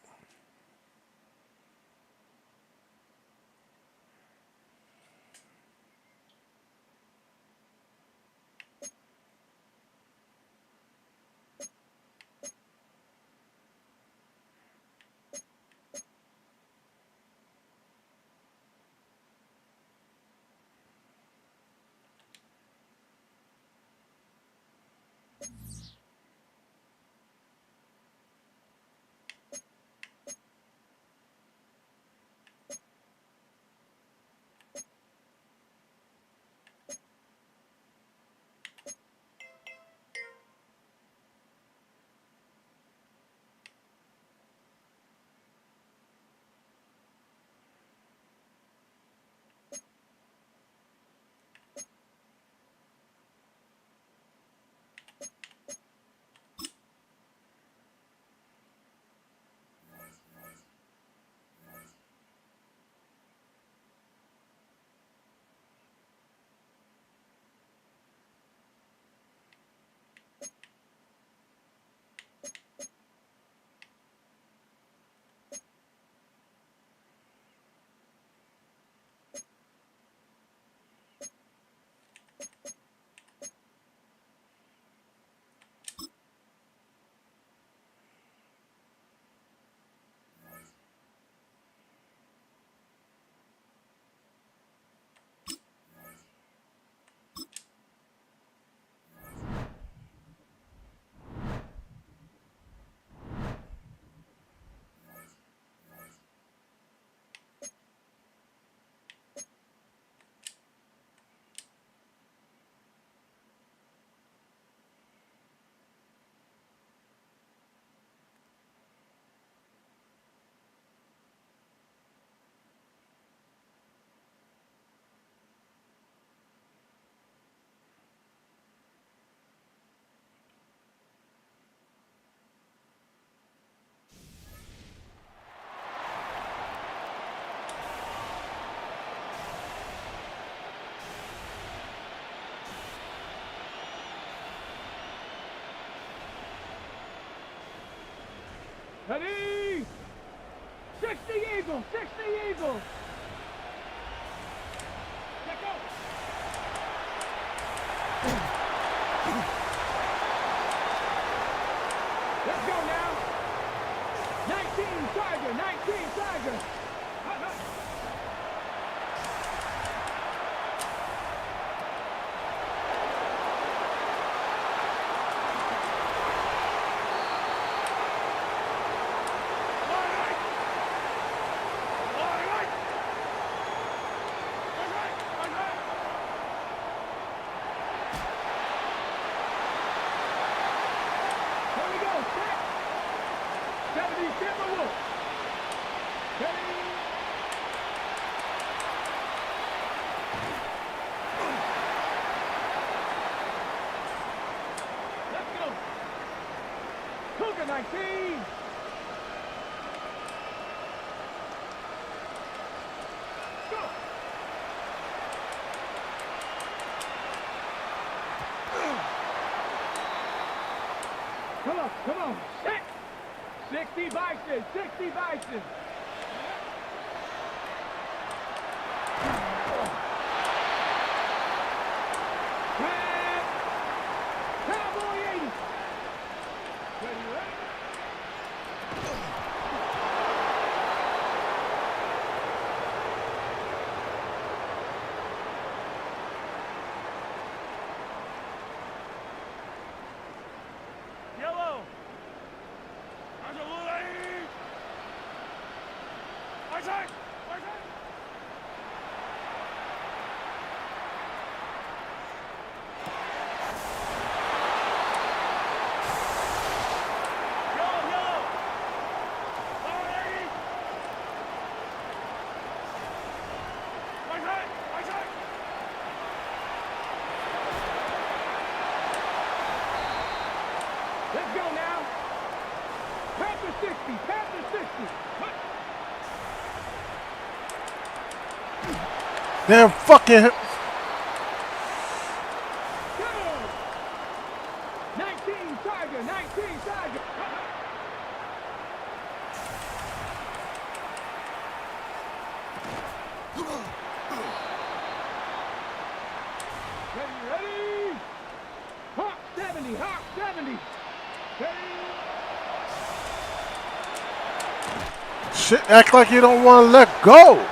Ready? 60 Eagles, 60 Eagles. Let go. Let's go now. 19 Tiger, 19 Tiger. Timberwolf. Ready? Let's go. Cougar 19. Go. Come on. Set. 60 Bison, 60 Bison. Cowboy 80. Ready? Yellow. Let's go now. Panther 60, Panther 60. Damn fucking. Go. 19 Tiger, 19 Tiger. Ready? Hawk 70, Hawk 70. Shit, act like you don't want to let go.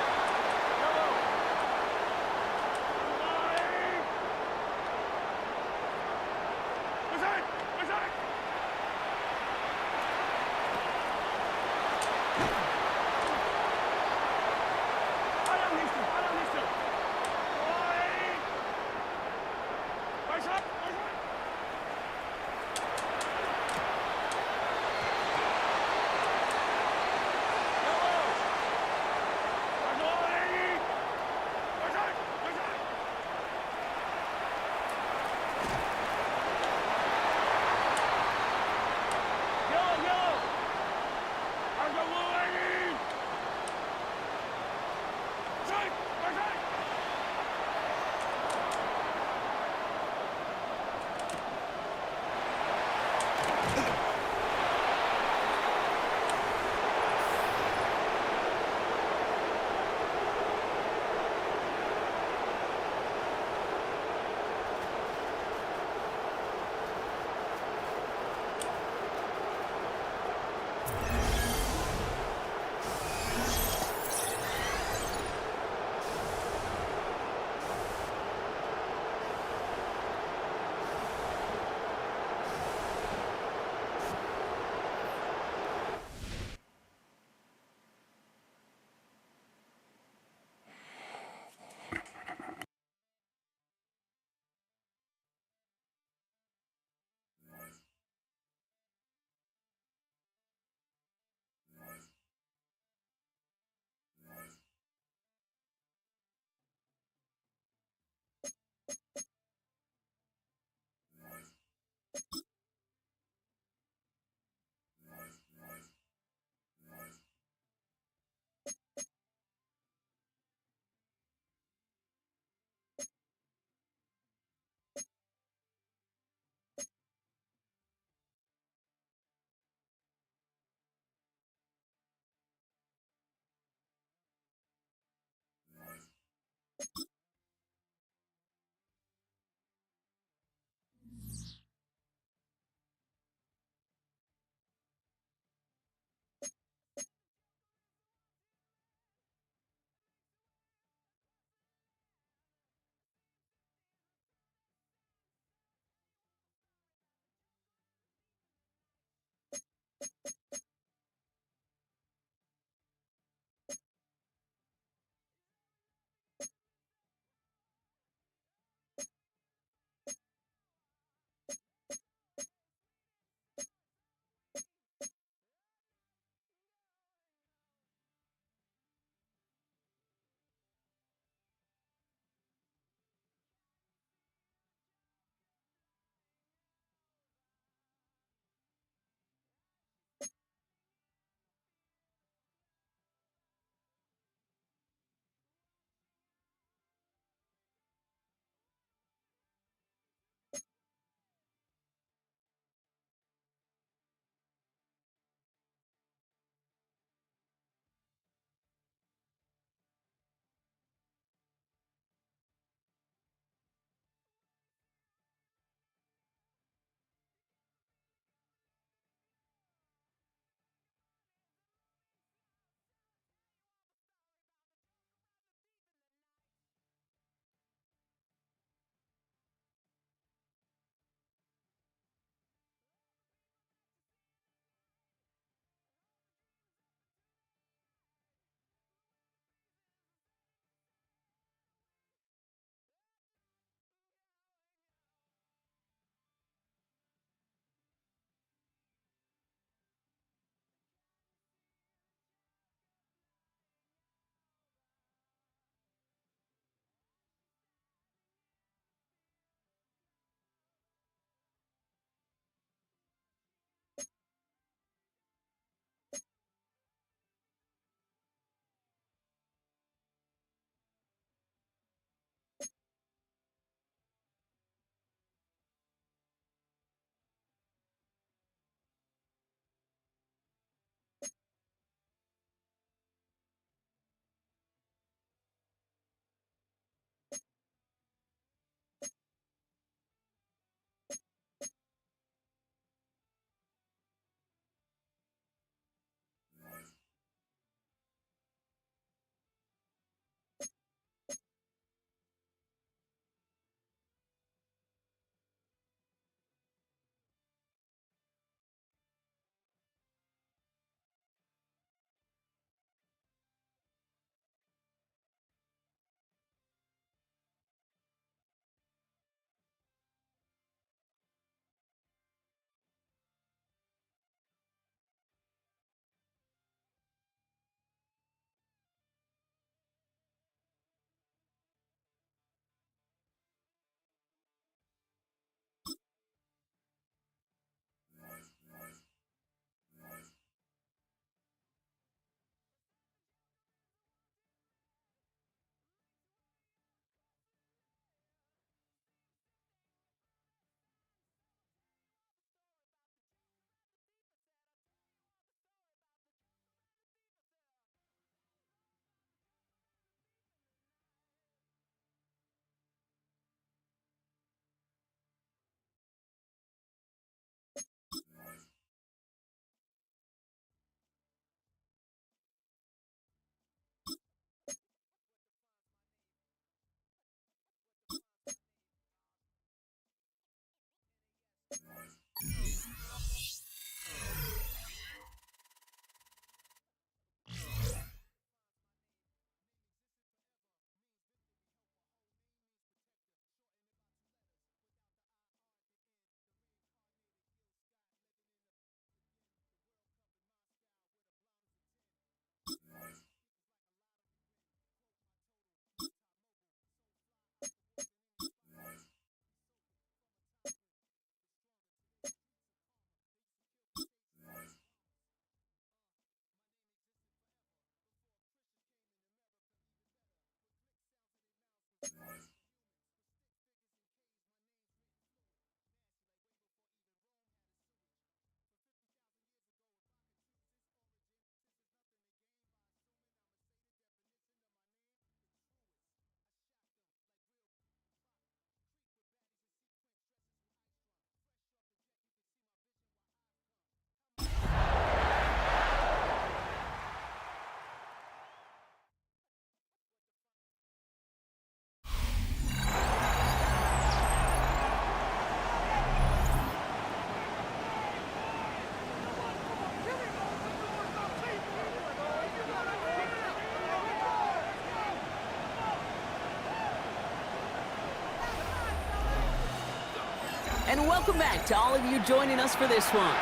And welcome back to all of you joining us for this one.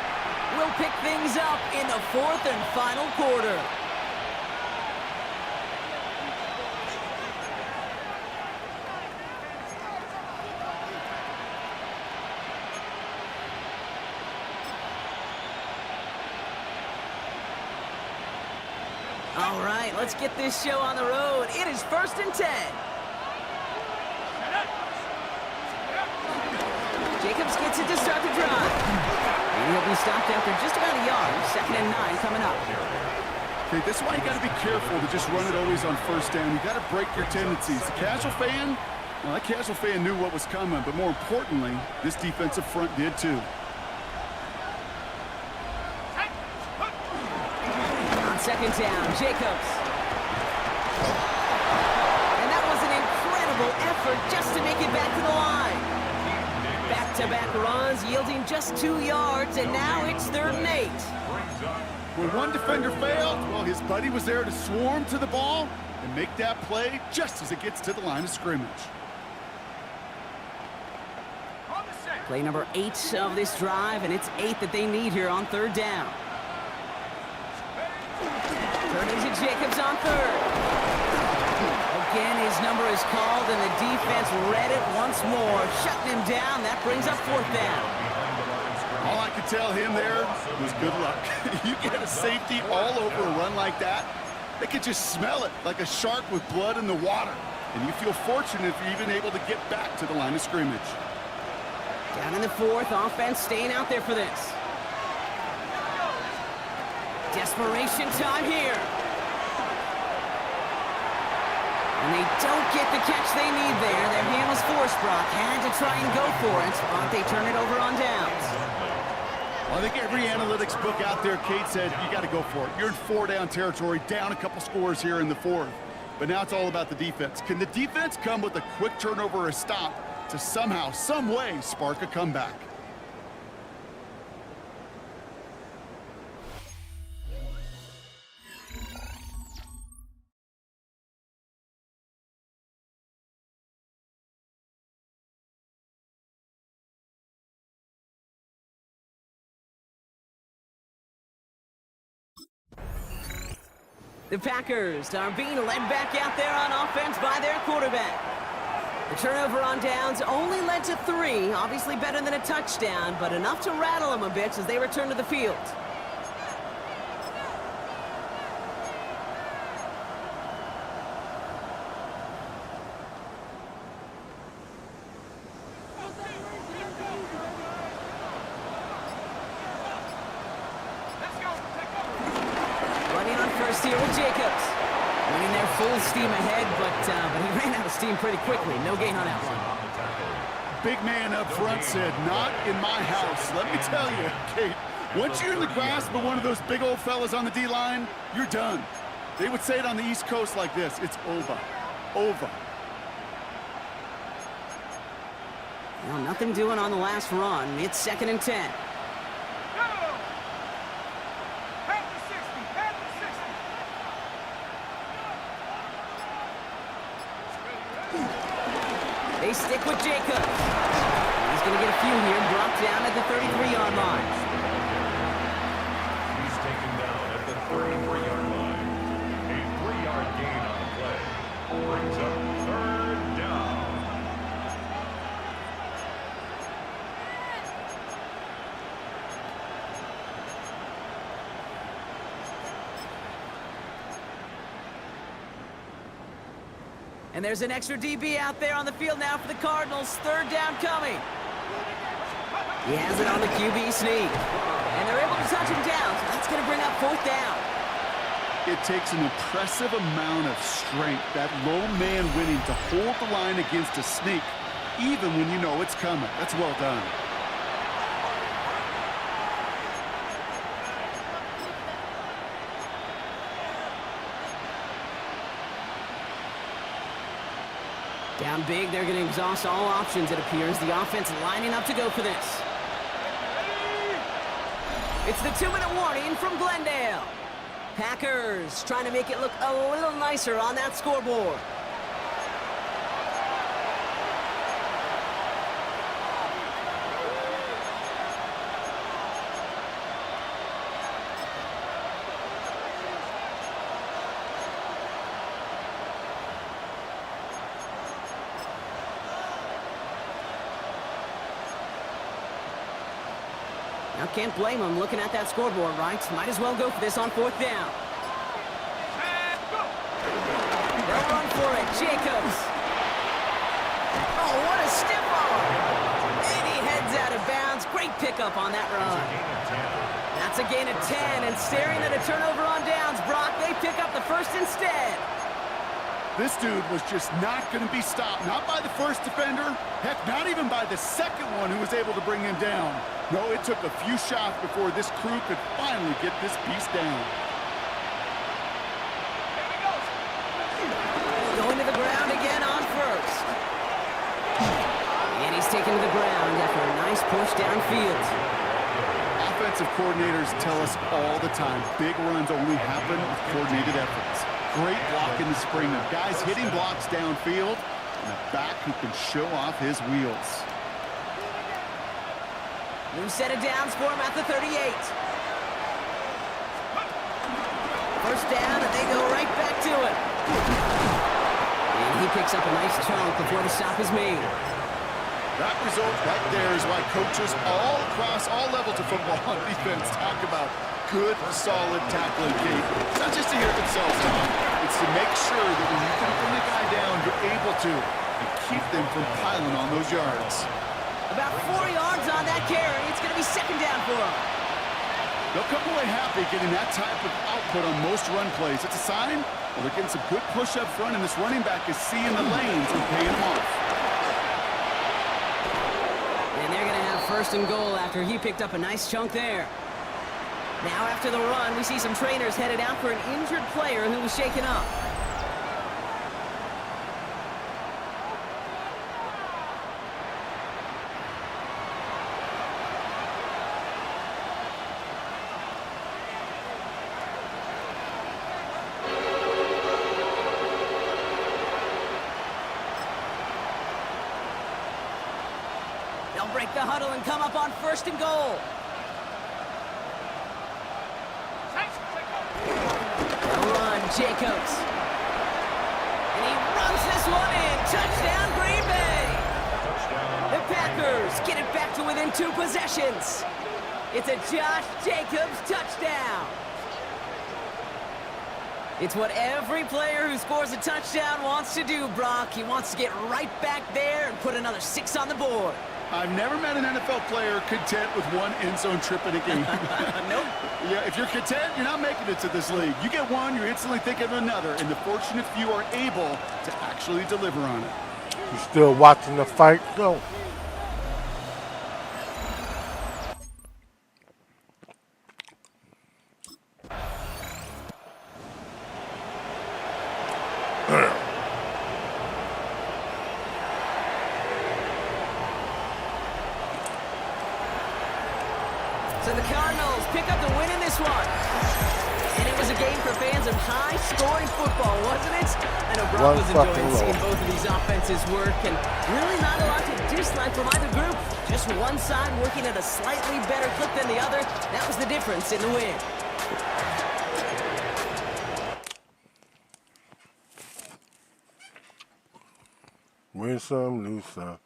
We'll pick things up in the fourth and final quarter. All right, let's get this show on the road. It is 1st and 10. Jacobs gets it to start the drive. And he'll be stopped after just about a yard. 2nd and 9 coming up. Okay, this is why you got to be careful to just run it always on 1st down. You got to break your tendencies. The casual fan, well, that casual fan knew what was coming, but more importantly, this defensive front did too. On 2nd down, Jacobs. And that was an incredible effort just to make it back to the line. Back-to-back runs yielding just 2 yards, and now it's 3rd and 8. When one defender failed, well, his buddy was there to swarm to the ball and make that play just as it gets to the line of scrimmage. Play number 8 of this drive, and it's 8 that they need here on 3rd down. Turning to Jacobs on 3rd. Again, his number is called, and the defense read it once more, shutting him down. That brings up 4th down. All I could tell him there was good luck. You get a safety all over a run like that, they could just smell it like a shark with blood in the water. And you feel fortunate if you're even able to get back to the line of scrimmage. Down in the 4th, offense staying out there for this. Desperation time here. And they don't get the catch they need there. Their hand was forced, Brock. Had to try and go for it, but they turn it over on downs. Well, I think every analytics book out there, Kate said, you got to go for it. You're in 4-down territory, down a couple scores here in the 4th. But now it's all about the defense. Can the defense come with a quick turnover or a stop to somehow, some way, spark a comeback? The Packers are being led back out there on offense by their quarterback. The turnover on downs only led to 3, obviously better than a touchdown, but enough to rattle them a bit as they return to the field. Here with Jacobs. Running there full steam ahead, but he ran out of steam pretty quickly. No gain on that one. Big man up front said, not in my house. Let me tell you, Kate, once you're in the grasp of one of those big old fellas on the D-line, you're done. They would say it on the East Coast like this, it's over. Over. Well, nothing doing on the last run. It's 2nd and 10. They stick with Jacobs. He's going to get a few here, brought down at the 33-yard line. He's taken down at the 33-yard line. A 3-yard gain on the play. Brings up 3rd down. And there's an extra DB out there on the field now for the Cardinals. 3rd down coming. He has it on the QB sneak. And they're able to touch him down, so that's going to bring up 4th down. It takes an impressive amount of strength, that low man winning, to hold the line against a sneak, even when you know it's coming. That's well done. Down big, they're going to exhaust all options, it appears. The offense lining up to go for this. It's the 2-minute warning from Glendale. Packers trying to make it look a little nicer on that scoreboard. Now can't blame him looking at that scoreboard, right? Might as well go for this on 4th down. They'll run for it. Jacobs. Oh, what a stiff arm. And he heads out of bounds. Great pickup on that run. That's a gain of 10, and staring at a turnover on downs, Brock, they pick up the first instead. This dude was just not going to be stopped. Not by the first defender. Heck, not even by the second one who was able to bring him down. No, it took a few shots before this crew could finally get this beast down. Going to the ground again on first. And he's taken to the ground after a nice push downfield. Offensive coordinators tell us all the time, big runs only happen with coordinated efforts. Great block in the spring of guys hitting blocks downfield and a back who can show off his wheels. New set of downs for him at the 38. First down, and they go right back to it. And he picks up a nice chunk before the stop is made. That result right there is why coaches all across all levels of football on defense talk about good, solid tackling, Kate. It's not just to hear themselves talk. It's to make sure that when you can bring a guy down, you're able to and keep them from piling on those yards. About 4 yards on that carry. It's going to be 2nd down for him. They'll come away happy getting that type of output on most run plays. It's a sign, well, they're getting some good push up front, and this running back is seeing the lanes and paying them off. And they're going to have 1st and goal after he picked up a nice chunk there. Now after the run, we see some trainers headed out for an injured player who was shaken up. They'll break the huddle and come up on 1st and goal. Jacobs. And he runs this one in. Touchdown, Green Bay. The Packers get it back to within 2 possessions. It's a Josh Jacobs touchdown. It's what every player who scores a touchdown wants to do, Brock. He wants to get right back there and put another 6 on the board. I've never met an NFL player content with 1 end zone trip in a game. Nope. Yeah, if you're content, you're not making it to this league. You get one, you're instantly thinking of another, and the fortunate few are able to actually deliver on it. You're still watching the fight go. So the Cardinals pick up the win in this one. And it was a game for fans of high-scoring football, wasn't it? I know Brock was enjoying seeing both of these offenses work, and really not a lot to dislike from either group. Just one side working at a slightly better clip than the other. That was the difference in the win. Win some, lose some.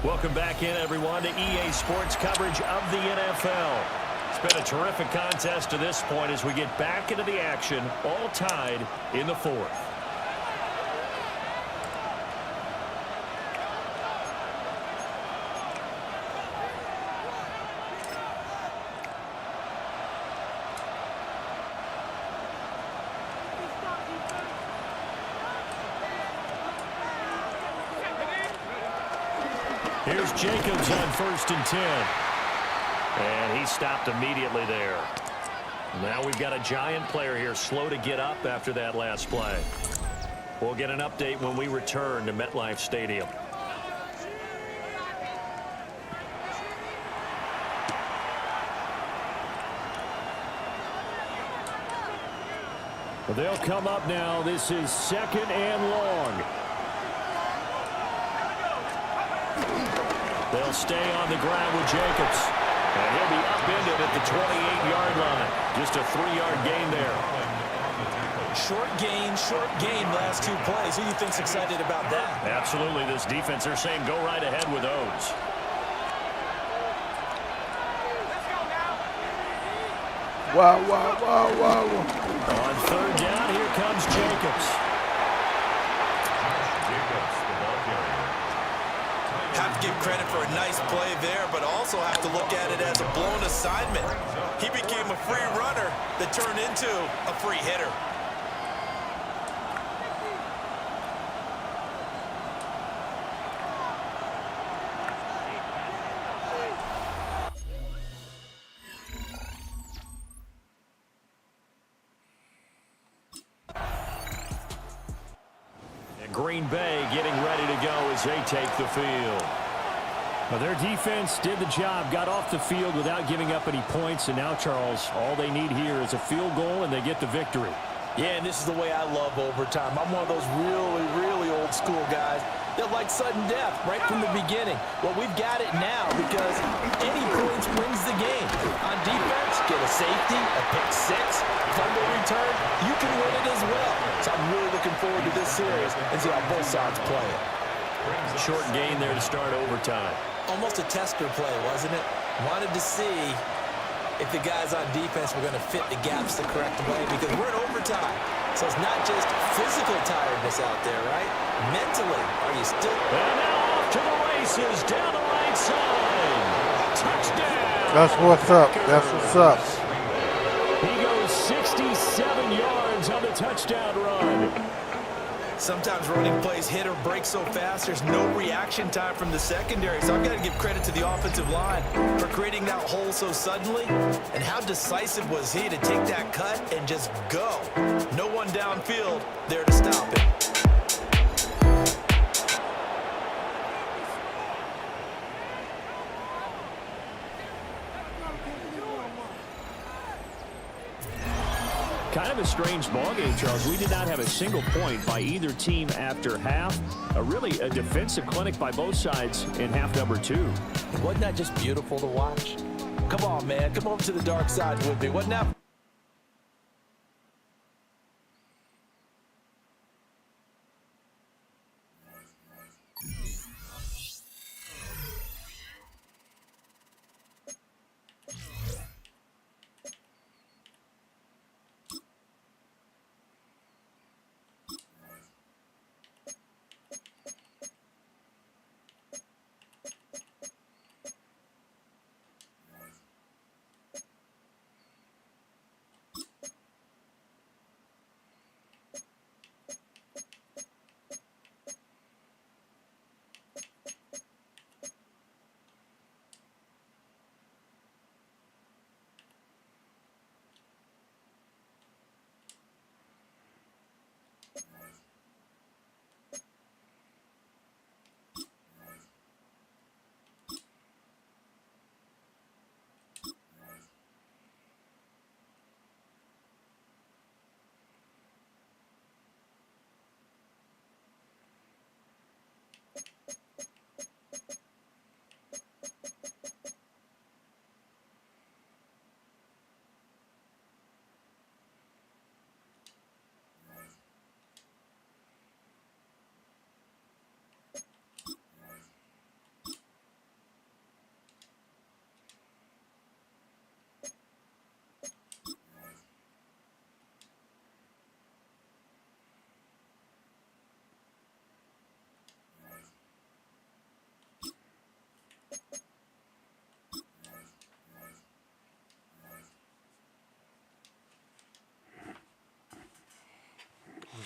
Welcome back in, everyone, to EA Sports coverage of the NFL. It's been a terrific contest to this point as we get back into the action, all tied in the fourth. Here's Jacobs on 1st and 10. And he stopped immediately there. Now we've got a giant player here slow to get up after that last play. We'll get an update when we return to MetLife Stadium. They'll come up now. This is 2nd and long. They'll stay on the ground with Jacobs. And he'll be upended at the 28-yard line. Just a 3-yard gain there. Short gain last 2 plays. Who do you think's excited about that? Absolutely. This defense, they're saying go right ahead with those. Wow, wow, wow, wow. On 3rd down, here comes Jacobs. Have to give credit for a nice play there, but also have to look at it as a blown assignment. He became a free runner that turned into a free hitter. Green Bay getting ready to go as they take the field. Well, their defense did the job, got off the field without giving up any points, and now, Charles, all they need here is a field goal, and they get the victory. Yeah, and this is the way I love overtime. I'm one of those really, really old school guys that like sudden death right from the beginning. Well, we've got it now because any points wins the game. On defense, get a safety, a pick six, fumble return, you can win it as well. So I'm really looking forward to this series and see how both sides play it. Short gain there to start overtime. Almost a tester play, wasn't it? Wanted to see if the guys on defense were going to fit the gaps the correct way because we're in overtime. So it's not just physical tiredness out there, right? Mentally, are you still... And now off to the races down the right side. Touchdown! That's what's up. That's what's up. He goes 67 yards on the touchdown run. Sometimes running plays hit or break so fast, there's no reaction time from the secondary. So I've got to give credit to the offensive line for creating that hole so suddenly. And how decisive was he to take that cut and just go? No one downfield there to stop it. Kind of a strange ballgame, Charles. We did not have a single point by either team after half. Really a defensive clinic by both sides in half number 2. Wasn't that just beautiful to watch? Come on, man. Come over to the dark side with me. Wasn't that...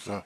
sir.